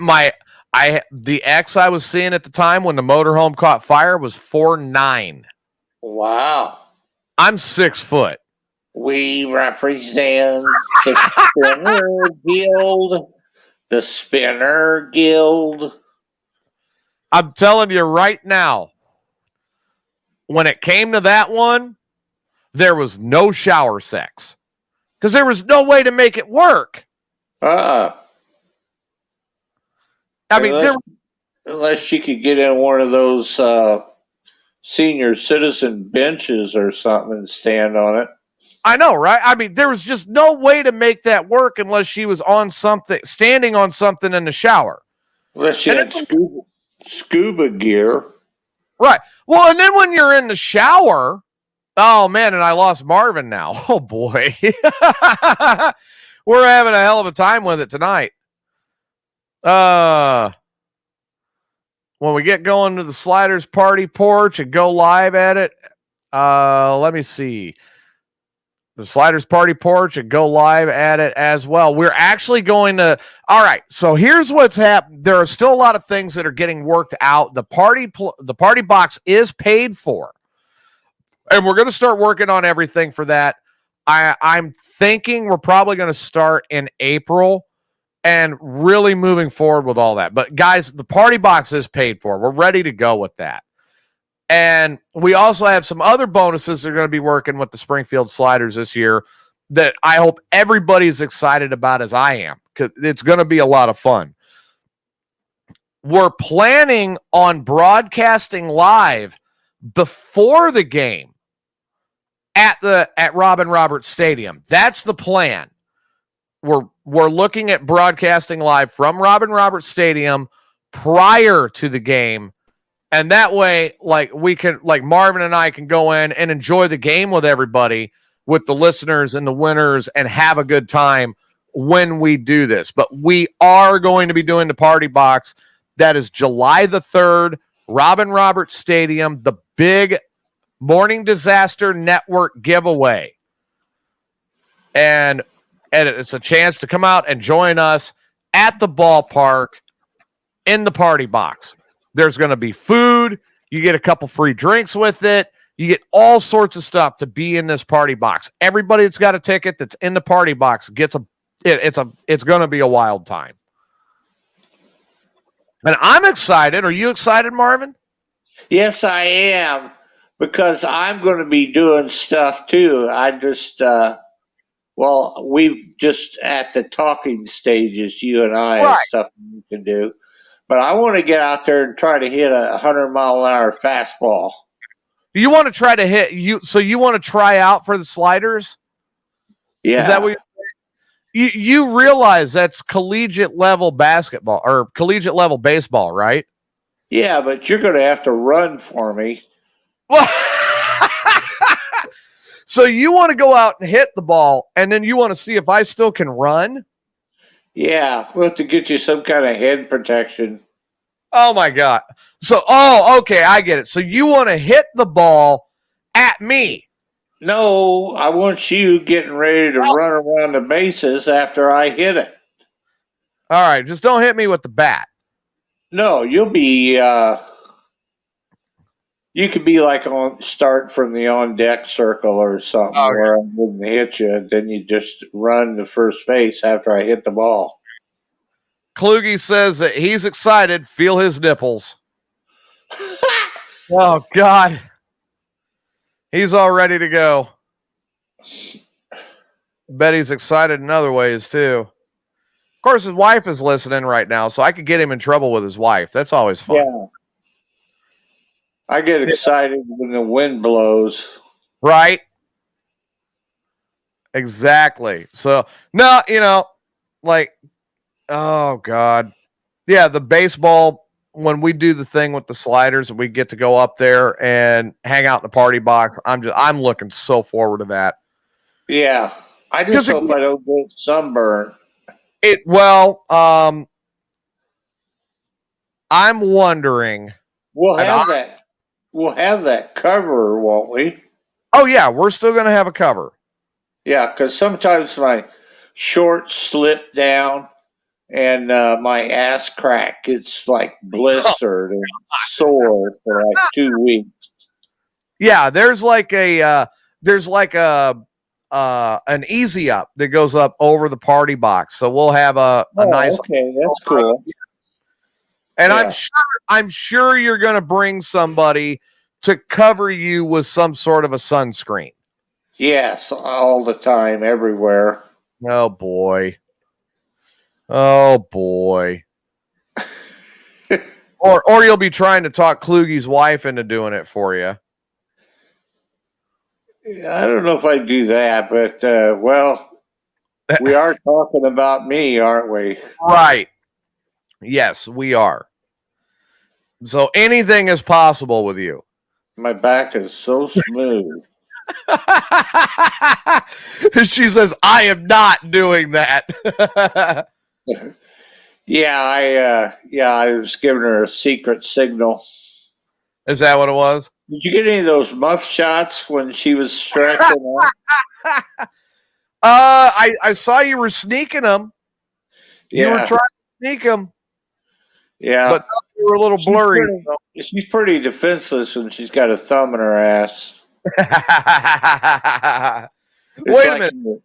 the ex I was seeing at the time when the motorhome caught fire was 4'9". Wow. I'm 6 foot. We represent the Spinner Guild. The Spinner Guild. I'm telling you right now, when it came to that one, there was no shower sex because there was no way to make it work. I mean, unless she could get in one of those senior citizen benches or something and stand on it. I know, right? I mean, there was just no way to make that work unless she was on something, standing on something in the shower. Unless she had scuba gear. Right. Well, and then when you're in the shower, Oh man, and I lost Marvin now. Oh boy. We're having a hell of a time with it tonight. When we get going to the Sliders party porch and go live at it, let me see. The Sliders party porch and go live at it as well. We're actually going to. All right. So here's what's happened. There are still a lot of things that are getting worked out. The party box is paid for, and we're going to start working on everything for that. I'm thinking we're probably going to start in April and really moving forward with all that. But guys, the party box is paid for. We're ready to go with that. And we also have some other bonuses that are going to be working with the Springfield Sliders this year that I hope everybody's excited about as I am, because it's going to be a lot of fun. We're planning on broadcasting live before the game at Robin Roberts Stadium. That's the plan. We're looking at broadcasting live from Robin Roberts Stadium prior to the game. And that way, we can, Marvin and I can go in and enjoy the game with everybody, with the listeners and the winners, and have a good time when we do this. But we are going to be doing the party box. That is July the 3rd, Robin Roberts Stadium, the big Morning Disaster Network giveaway. And it's a chance to come out and join us at the ballpark in the party box. There's going to be food. You get a couple free drinks with it. You get all sorts of stuff to be in this party box. Everybody that's got a ticket that's in the party box gets it's going to be a wild time. And I'm excited. Are you excited, Marvin? Yes, I am, because I'm going to be doing stuff too. We've just at the talking stages, you and I, Right. and stuff we can do. But I want to get out there and try to hit a 100-mile-an-hour fastball. You want to try to hit you? So you want to try out for the Sliders? Yeah. Is that what you realize that's collegiate level basketball or collegiate level baseball, right? Yeah, but you're going to have to run for me. So you want to go out and hit the ball, and then you want to see if I still can run? Yeah, we'll have to get you some kind of head protection. Oh, my God. So, okay, I get it. So you want to hit the ball at me? No, I want you getting ready to run around the bases after I hit it. All right, just don't hit me with the bat. No, you'll be, you could be start from the on-deck circle or something where I wouldn't hit you. Then you just run to first base after I hit the ball. Kluge says that he's excited. Feel his nipples. Oh, God. He's all ready to go. Bet he's excited in other ways, too. Of course, his wife is listening right now, so I could get him in trouble with his wife. That's always fun. Yeah. I get excited when the wind blows. Right? Exactly. So, no, oh, God. Yeah, the baseball, when we do the thing with the Sliders and we get to go up there and hang out in the party box, I'm looking so forward to that. Yeah. I just hope I don't get sunburned. I'm wondering. We'll have that cover, won't we? Oh, yeah, we're still going to have a cover. Yeah, because sometimes my shorts slip down and my ass crack gets blistered and sore for 2 weeks. Yeah, there's an easy up that goes up over the party box. So we'll have a nice. Okay, that's cool. And yeah. I'm sure you're going to bring somebody to cover you with some sort of a sunscreen. Yes, all the time, everywhere. Oh boy. Oh boy. or you'll be trying to talk Kluge's wife into doing it for you. I don't know if I'd do that, but we are talking about me, aren't we? Right. Yes, we are. So anything is possible with you. My back is so smooth. She says, "I am not doing that." I was giving her a secret signal. Is that what it was? Did you get any of those muff shots when she was stretching out? I saw you were sneaking them. You were Yeah, trying to sneak them, yeah. but you were a little blurry. She's pretty defenseless when she's got a thumb in her ass. Wait a minute.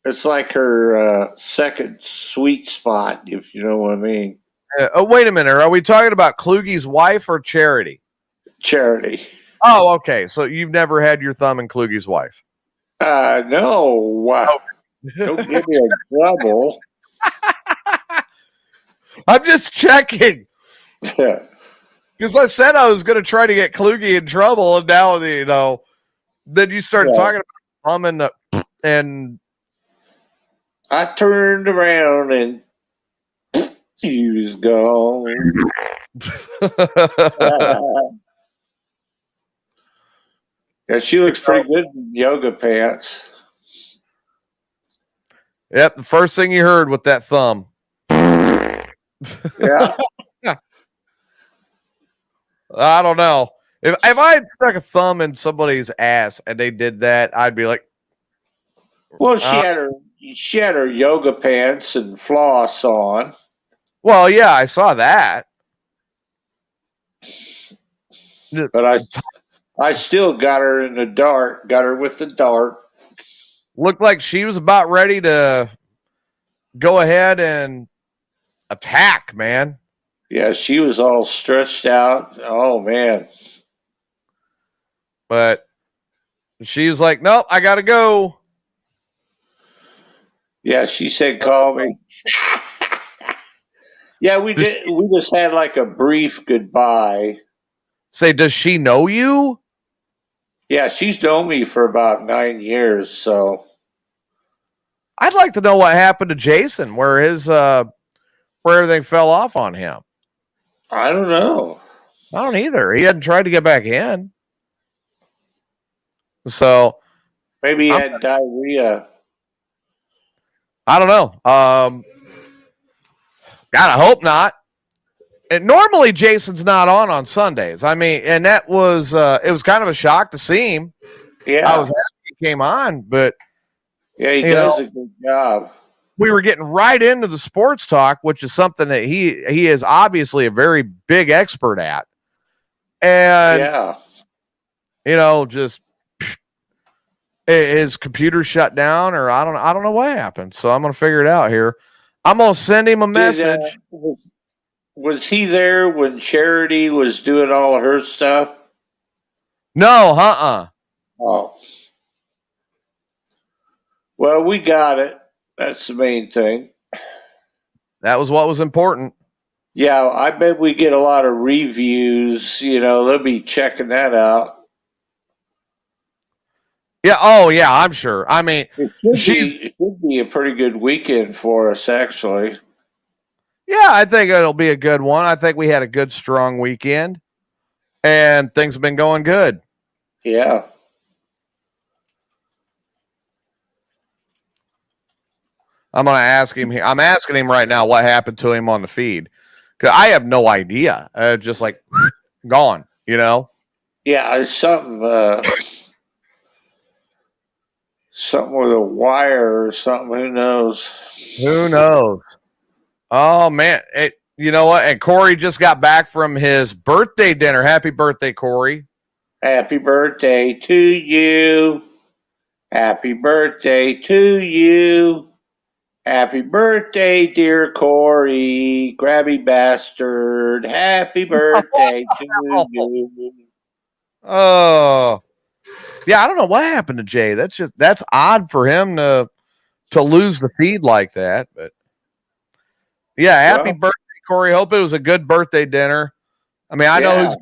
It's like her second sweet spot, if you know what I mean. Wait a minute. Are we talking about Kluge's wife or Charity? Charity. Oh, okay. So you've never had your thumb in Kluge's wife? No. Wow. Don't give me a trouble. I'm just checking. Because I said I was going to try to get Kluge in trouble, and now, then you start talking about thumb and I turned around and he was gone. Yeah, she looks pretty good in yoga pants. Yep, the first thing you heard with that thumb. Yeah. I don't know. If I had stuck a thumb in somebody's ass and they did that, I'd be like, well, she had her yoga pants and floss on. well, yeah, I saw that. But I still got her in the dart, got her with the dart. Looked like she was about ready to go ahead and attack, man. Yeah, she was all stretched out. Oh, man. But she was like, nope, I got to go. Yeah, she said, call me. Yeah, we did. We just had like a brief goodbye. Say, does she know you? Yeah, she's known me for about 9 years, so. I'd like to know what happened to Jason, where everything fell off on him. I don't know. I don't either. He hadn't tried to get back in. So maybe he had diarrhea. I don't know. God, I hope not. And normally Jason's not on Sundays. I mean, and that was it was kind of a shock to see him. Yeah, I was happy he came on, but yeah, he does a good job. We were getting right into the sports talk, which is something that he is obviously a very big expert at. And just his computer shut down, or I don't know what happened. So I'm gonna figure it out here. I'm gonna send him a message. Was he there when Charity was doing all of her stuff? No, Oh. Well, we got it. That's the main thing. That was what was important. Yeah, I bet we get a lot of reviews. They'll be checking that out. Yeah. Oh, yeah. I'm sure. I mean, it should be a pretty good weekend for us, actually. Yeah, I think it'll be a good one. I think we had a good, strong weekend, and things have been going good. Yeah. I'm going to ask him. I'm asking him right now what happened to him on the feed, because I have no idea. Just like gone, Yeah, it's something with a wire or something. Who knows? Who knows? Oh man, you know what? And Corey just got back from his birthday dinner. Happy birthday, Corey! Happy birthday to you. Happy birthday to you. Happy birthday, dear Corey, grabby bastard. Happy birthday to you. Oh, yeah. I don't know what happened to Jay. That's odd for him to lose the feed like that. But yeah, happy birthday, Corey. Hope it was a good birthday dinner. I mean, I know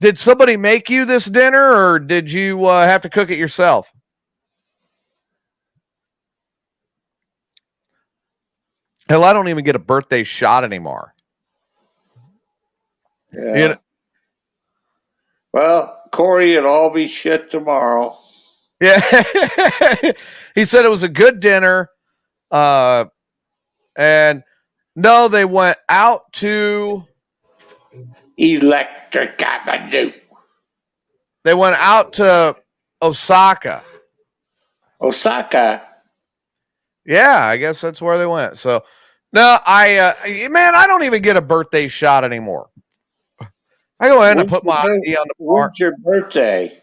did somebody make you this dinner, or did you have to cook it yourself? Hell, I don't even get a birthday shot anymore. Yeah. Well, Corey, it'll all be shit tomorrow. Yeah. He said it was a good dinner. And no, they went out to Electric Avenue. They went out to Osaka. Osaka. Yeah, I guess that's where they went. So, no, man, I don't even get a birthday shot anymore. I go ahead and put my ID on the bar. When's your birthday?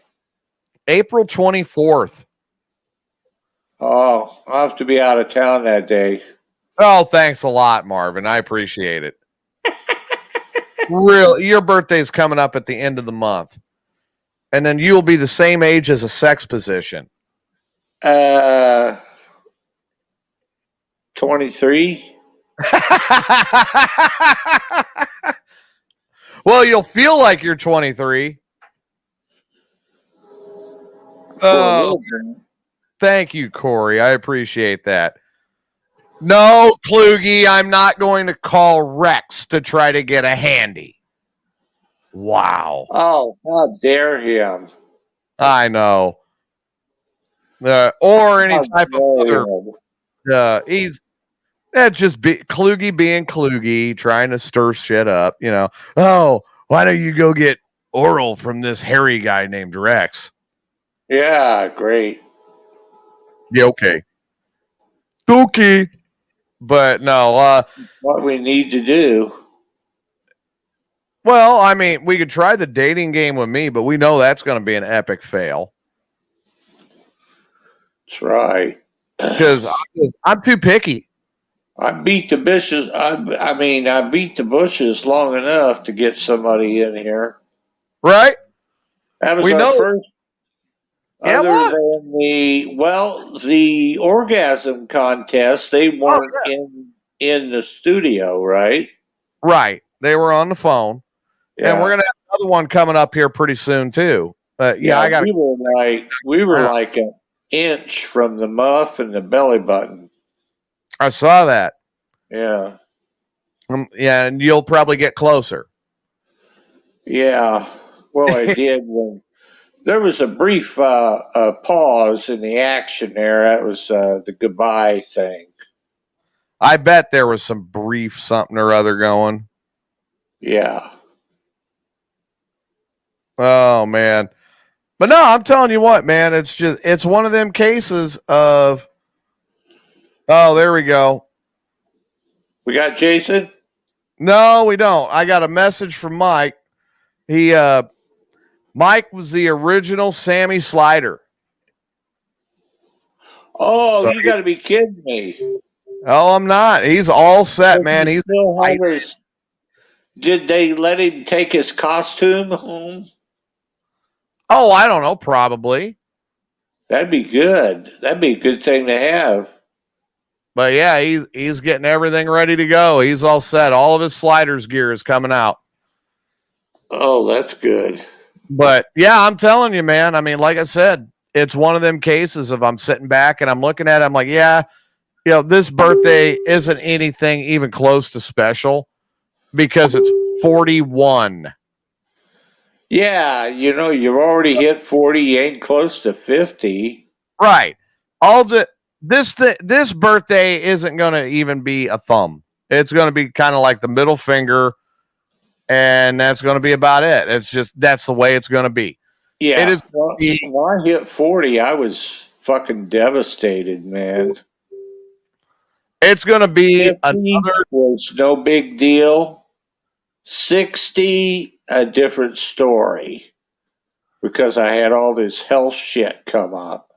April 24th. Oh, I'll have to be out of town that day. Oh, thanks a lot, Marvin. I appreciate it. Your birthday's coming up at the end of the month. And then you'll be the same age as a sex position. 23. Well, you'll feel like you're 23. Thank you, Corey. I appreciate that. No, Kluge, I'm not going to call Rex to try to get a handy. Wow. Oh, how dare him. I know. Or any type of other. That's just Kluge being Kluge, trying to stir shit up. You know. Oh, why don't you go get oral from this hairy guy named Rex? Yeah, great. Yeah, okay. Dookie. But no. What we need to do. Well, I mean, we could try the dating game with me, but we know that's going to be an epic fail. That's right. Because I'm too picky. I beat the bushes. I beat the bushes long enough to get somebody in here. Right? That was our first. Yeah, other than the orgasm contest, they weren't in the studio, right? Right. They were on the phone. Yeah. And we're gonna have another one coming up here pretty soon too. I got. We were like an inch from the muff and the belly button. I saw that. Yeah. Yeah, and you'll probably get closer. Yeah. Well, I did when there was a brief pause in the action there. That was the goodbye thing. I bet there was some brief something or other going. Yeah. Oh man. But no, I'm telling you what, man, it's one of them cases of there we go. We got Jason? No, we don't. I got a message from Mike. Mike was the original Sammy Slider. Oh, so you got to be kidding me. Oh, I'm not. He's all set, man. He's Did they let him take his costume home? Oh, I don't know. Probably. That'd be good. That'd be a good thing to have. But yeah, he's getting everything ready to go. He's all set. All of his sliders gear is coming out. Oh, that's good. But yeah, I'm telling you, man. I mean, like I said, it's one of them cases of I'm sitting back and I'm looking at it. I'm like, yeah, this birthday isn't anything even close to special because it's 41. Yeah, you've already hit 40. You ain't close to 50. Right. This birthday isn't going to even be a thumb. It's going to be kind of like the middle finger, and that's going to be about it. It's just that's the way it's going to be. Yeah. It is. When I hit 40, I was fucking devastated, man. It's going to be another. Was no big deal. 60, a different story, because I had all this health shit come up.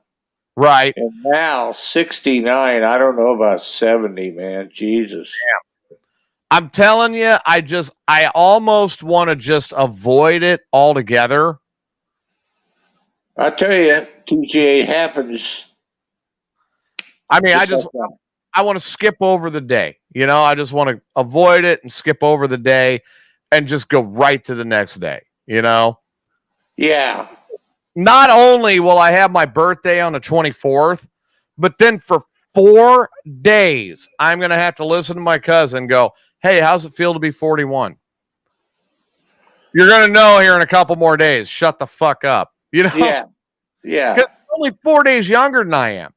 Right. And now 69, I don't know about 70, man. Jesus. Yeah. I'm telling you, I almost want to just avoid it altogether. I tell you, TJ, happens. I mean, I want to skip over the day. I just want to avoid it and skip over the day and just go right to the next day, Yeah. Not only will I have my birthday on the 24th, but then for 4 days, I'm going to have to listen to my cousin go, hey, how's it feel to be 41? I mean, I just want to avoid it altogether. Yeah. You know, I just want to skip over the day. You know, I just want to avoid it and skip over the day and just go right to the next day, you know? Not only will I have my birthday on the 24th, but then for 4 days, I'm going to have to listen to my cousin go, hey, how's it feel to be 41? You're going to know here in a couple more days. Shut the fuck up. You know? Yeah. Yeah. Because I'm only 4 days younger than I am.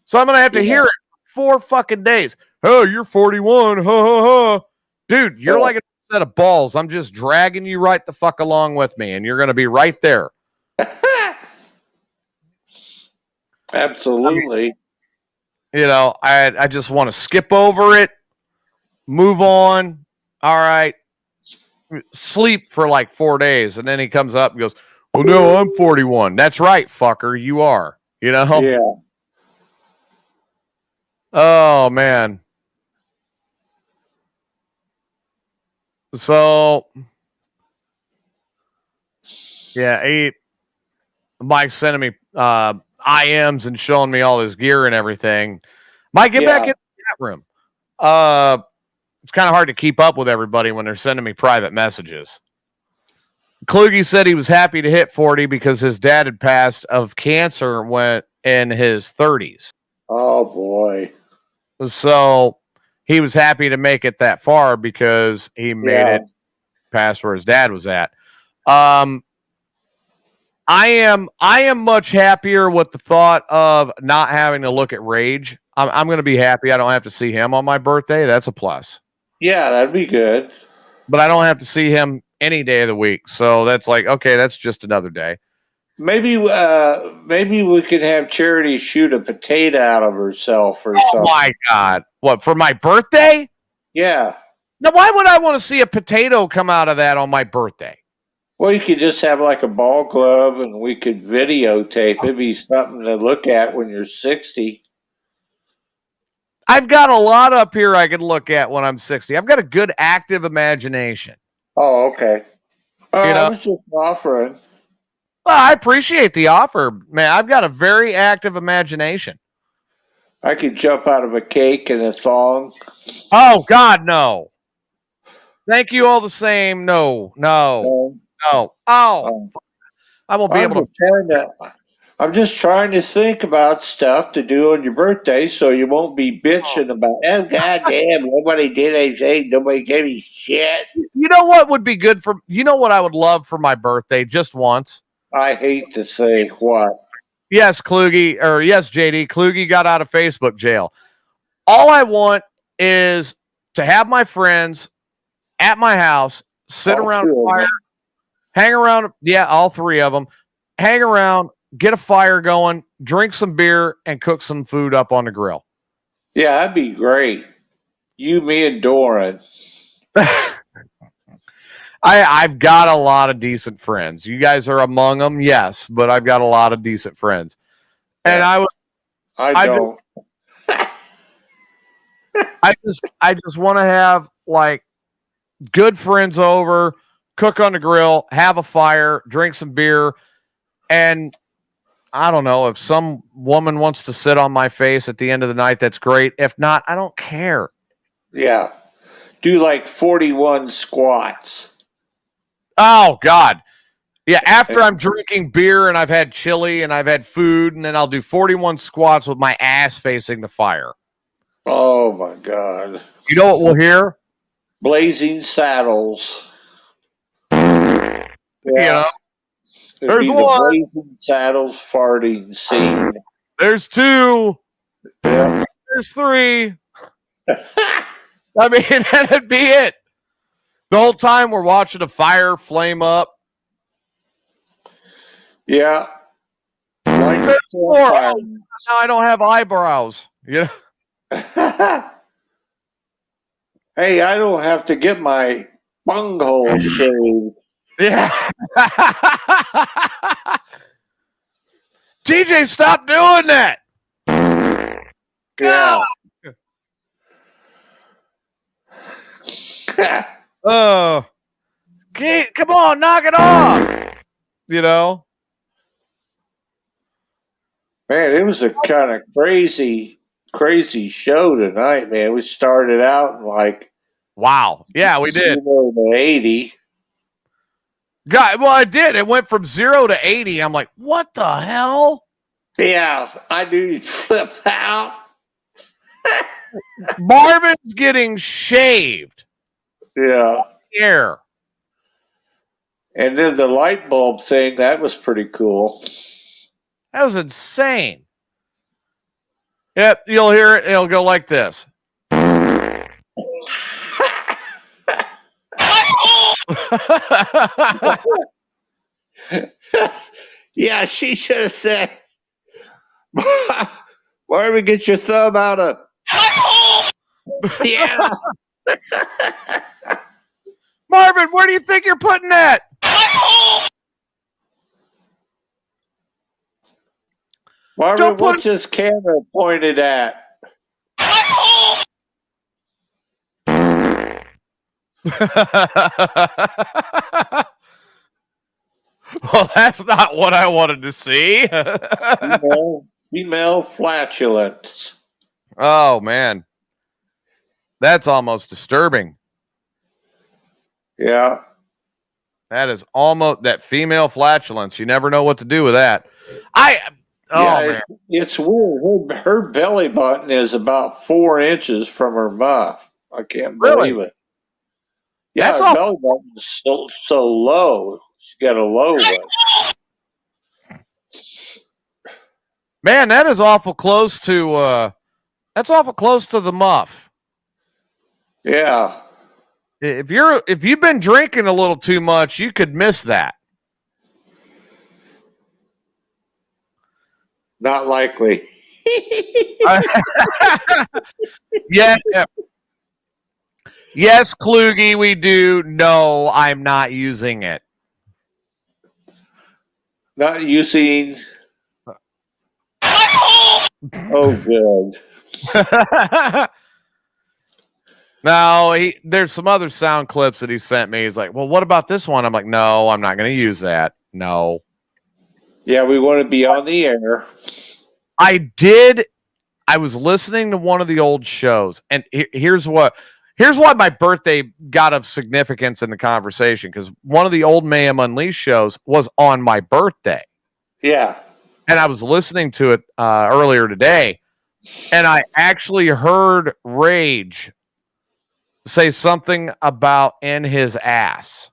So I'm going to have to hear it 4 fucking days. Oh, you're 41. Ha, ha, ha. Dude, you're like a set of balls. I'm just dragging you right the fuck along with me, and you're going to be right there. Absolutely. I just want to skip over it, move on. All right. Sleep for like 4 days. And then he comes up and goes, well, no, I'm 41. That's right, fucker. You are, Yeah. Oh, man. So, yeah, Mike's sending me IMs and showing me all his gear and everything. Mike, get back in the chat room. It's kind of hard to keep up with everybody when they're sending me private messages. Kluge said he was happy to hit 40 because his dad had passed of cancer when in his 30s. Oh, boy. So he was happy to make it that far because he made it past where his dad was at. I am much happier with the thought of not having to look at Rage. I'm going to be happy I don't have to see him on my birthday. That's a plus. Yeah, that'd be good. But I don't have to see him any day of the week. So that's like, okay, that's just another day. Maybe we could have Charity shoot a potato out of herself or something. Oh my God. What, for my birthday? Yeah. Now, why would I want to see a potato come out of that on my birthday? Well, you could just have like a ball glove and we could videotape. It'd be something to look at when you're 60. I've got a lot up here I could look at when I'm 60. I've got a good active imagination. Oh, okay. I was just offering. Well, I appreciate the offer, man. I've got a very active imagination. I could jump out of a cake in a thong. Oh, God, no. Thank you all the same. No. Oh, I won't be able to. I'm just trying to think about stuff to do on your birthday so you won't be bitching about, oh, goddamn, nobody did anything. Nobody gave me shit. You know what would be good for, you know what I would love for my birthday just once? I hate to say what. Yes, JD, Kluge got out of Facebook jail. All I want is to have my friends at my house, sit around a fire, hang around. Yeah, all 3 of them. Hang around, get a fire going, drink some beer, and cook some food up on the grill. Yeah, that'd be great. You, me, and Doran. I've got a lot of decent friends. You guys are among them, yes, but I've got a lot of decent friends. And I don't. I just want to have like good friends over, cook on the grill, have a fire, drink some beer, and I don't know, if some woman wants to sit on my face at the end of the night, that's great. If not, I don't care. Yeah. Do like 41 squats. Oh, God. Yeah, after I'm drinking beer and I've had chili and I've had food, and then I'll do 41 squats with my ass facing the fire. Oh, my God. You know what we'll hear? Blazing Saddles. Yeah. You know? There's one. Blazing Saddles farting scene. There's 2. Yeah. There's 3. I mean, that'd be it. The whole time we're watching a fire flame up. Yeah. Like There's 4. Oh, now I don't have eyebrows. Yeah. Hey, I don't have to get my bunghole shaved. Yeah. TJ, stop doing that. Yeah. Oh, come on, knock it off. You know, man, it was a kind of crazy show tonight, man. We started out like, wow, yeah, we did 0 to 80. God, well, I did. It went from 0 to 80. I'm like, what the hell? Yeah, I knew you'd flip out. Marvin's getting shaved. Yeah. Here. And then the light bulb thing, that was pretty cool. That was insane. Yep, you'll hear it. It'll go like this. Yeah, she should have said, Marvin, get your thumb out of. Yeah. Marvin, where do you think you're putting that? Marvin, what's his camera pointed at? Well, that's not what I wanted to see. Female flatulence. Oh, man. That's almost disturbing. Yeah. That is almost that female flatulence. You never know what to do with that. Man. It's weird. Her belly button is about 4 inches from her muff. I can't believe it. Yeah, her belly button is so low. She got a low one. Man, that is awful close to the muff. Yeah. If you've been drinking a little too much, you could miss that. Not likely. Yeah. Yes, Kluge, we do. No, I'm not using it. Not using. Oh, good. No, there's some other sound clips that he sent me. He's like, well, what about this one? I'm like, no, I'm not going to use that. No. Yeah, we want to be on the air. I was listening to one of the old shows, and here's why my birthday got of significance in the conversation, because one of the old Mayhem Unleashed shows was on my birthday. Yeah. And I was listening to it earlier today, and I actually heard Rage say something about in his ass.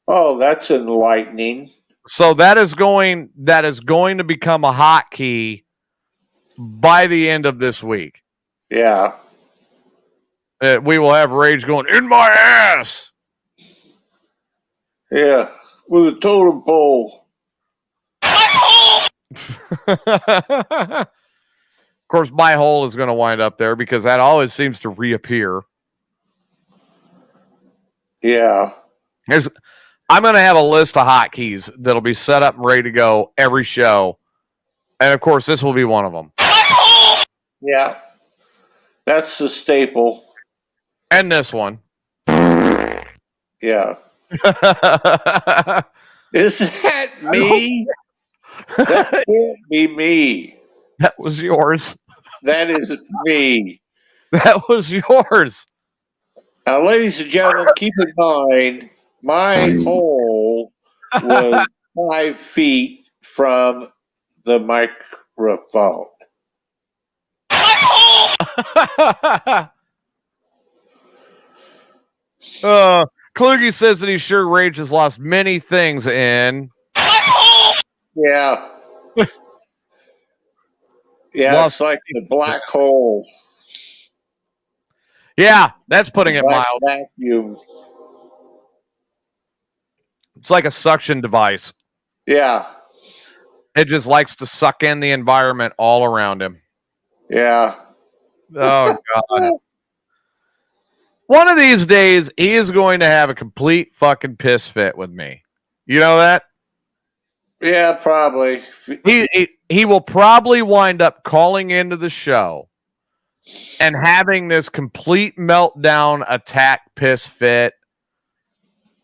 Oh, that's enlightening. So that is going to become a hotkey by the end of this week. Yeah. We will have Rage going, in my ass. Yeah, with a totem pole. Of course, my hole is going to wind up there because that always seems to reappear. Yeah. I'm going to have a list of hotkeys that'll be set up and ready to go every show. And, of course, this will be one of them. Yeah. That's the staple. And this one. Yeah. Is that me? That can't be me. That was yours. That is me. That was yours. Now, ladies and gentlemen, keep in mind, my hole was 5 feet from the microphone. Kluge says that he's sure Rage has lost many things in. Yeah. Yeah, it's like the black hole. Yeah, that's putting it mild. Vacuum. It's like a suction device. Yeah. It just likes to suck in the environment all around him. Yeah. Oh, God. One of these days, he is going to have a complete fucking piss fit with me. You know that? Yeah, probably. He will probably wind up calling into the show and having this complete meltdown, attack, piss fit.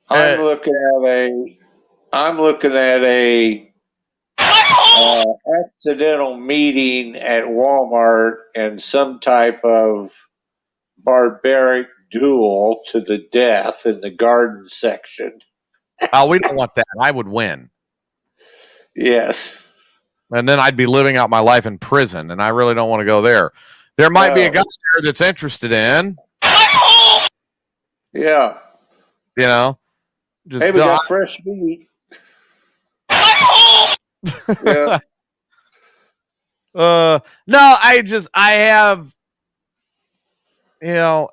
I'm looking at a accidental meeting at Walmart and some type of barbaric duel to the death in the garden section. Oh, we don't want that. I would win. Yes. And then I'd be living out my life in prison, and I really don't want to go there. There might be a guy there that's interested in. Yeah. You know? Just Hey, we got fresh meat. Yeah. No, I have, he'll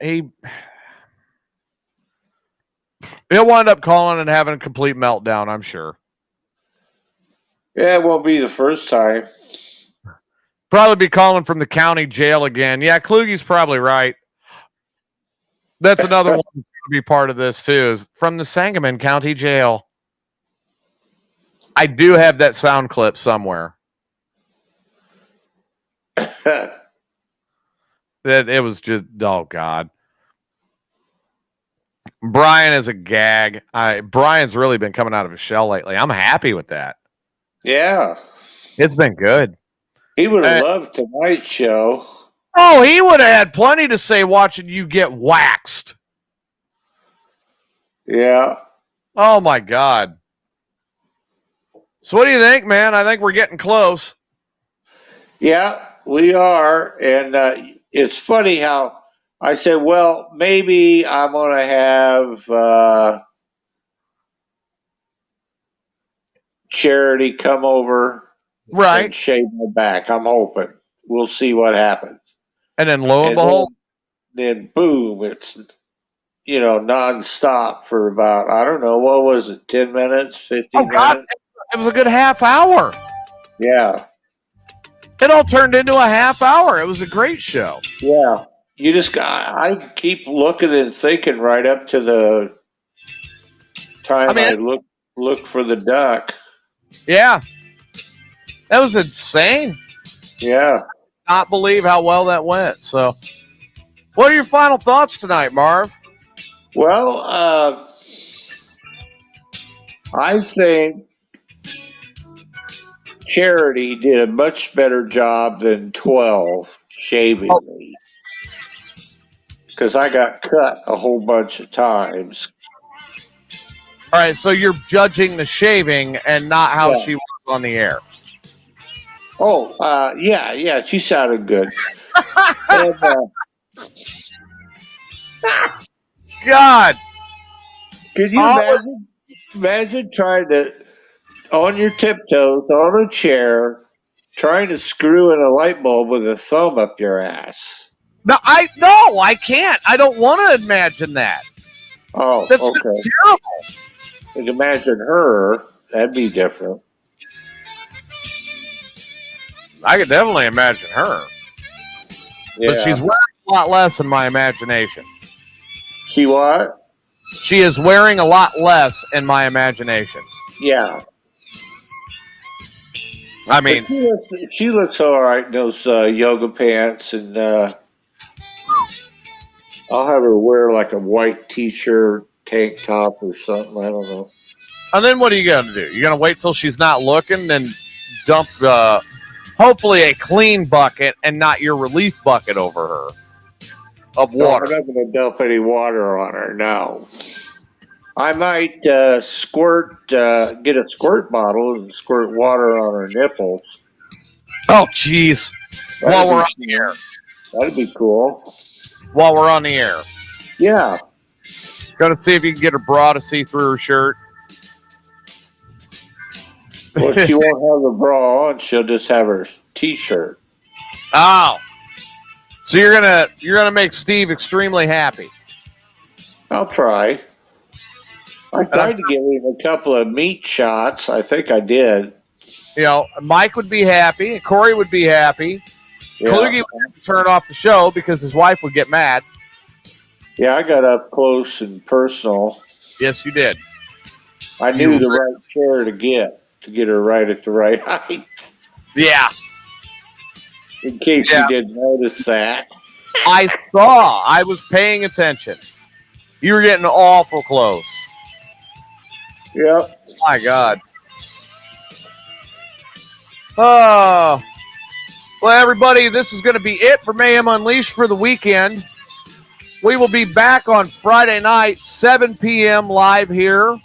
wind up calling and having a complete meltdown, I'm sure. Yeah, it won't be the first time. Probably be calling from the county jail again. Yeah, Klugie's probably right. That's another one that's going to be part of this too, is from the Sangamon County Jail. I do have that sound clip somewhere. That it was just, oh God. Brian is a gag. Brian's really been coming out of his shell lately. I'm happy with that. Yeah. It's been good. He would have loved tonight's show. Oh, he would have had plenty to say watching you get waxed. Yeah. Oh my God. So what do you think, man? I think we're getting close. Yeah, we are. And it's funny how I said, well, maybe I'm going to have Charity come over and shave my back. I'm hoping. We'll see what happens. And then lo and behold. Then boom, it's, nonstop for about, I don't know, what was it, 10 minutes, 15 minutes? It was a good half hour. Yeah. It all turned into a half hour. It was a great show. Yeah. I keep looking and thinking right up to the time I look for the duck. Yeah. That was insane. Yeah. Not believe how well that went. So, what are your final thoughts tonight, Marv? Well, I think Charity did a much better job than 12 shaving me. Because I got cut a whole bunch of times. All right, so you're judging the shaving and not how she was on the air. Oh, yeah, she sounded good. And, God. Could you imagine trying to, on your tiptoes, on a chair, trying to screw in a light bulb with a thumb up your ass? No, I can't. I don't want to imagine that. Oh, that's okay. Terrible. You can imagine her. That'd be different. I could definitely imagine her. Yeah. But she's wearing a lot less in my imagination. She what? She is wearing a lot less in my imagination. Yeah. I mean, she looks all right in those yoga pants, and I'll have her wear like a white t-shirt, tank top, or something. I don't know. And then what are you going to do? You're going to wait till she's not looking and dump hopefully a clean bucket and not your relief bucket over her of water. No, I'm not going to dump any water on her, no. I might get a squirt bottle and squirt water on her nipples. Oh, jeez. While we're on the air. That'd be cool. While we're on the air. Yeah. Going to see if you can get her bra to see through her shirt. Well, she won't have a bra on. She'll just have her t-shirt. Oh. So you're gonna make Steve extremely happy. I'll try. I tried to give him a couple of meat shots. I think I did. Mike would be happy. Corey would be happy. Yeah. Kluge would have to turn off the show because his wife would get mad. Yeah, I got up close and personal. Yes, you did. I knew the right chair to get her right at the right height. Yeah. In case you didn't notice that. I saw. I was paying attention. You were getting awful close. Yep. My God. Oh. Well, everybody, this is going to be it for Mayhem Unleashed for the weekend. We will be back on Friday night, 7 p.m. live here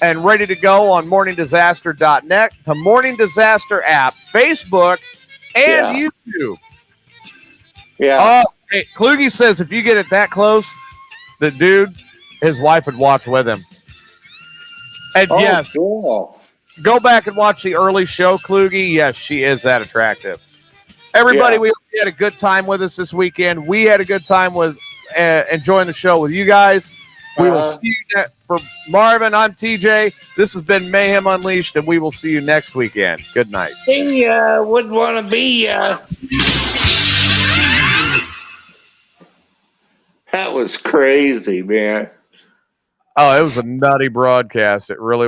and ready to go on morningdisaster.net, the Morning Disaster app, Facebook, and YouTube. Yeah. Oh, hey, Kluge says if you get it that close, the dude, his wife would watch with him. And yes, cool. go back and watch the early show, Kluge. Yes, she is that attractive. Everybody, we had a good time with us this weekend. We had a good time with enjoying the show with you guys. We will see you for Marvin. I'm TJ. This has been Mayhem Unleashed, and we will see you next weekend. Good night. See ya. Wouldn't want to be ya. That was crazy, man. Oh, it was a nutty broadcast. It really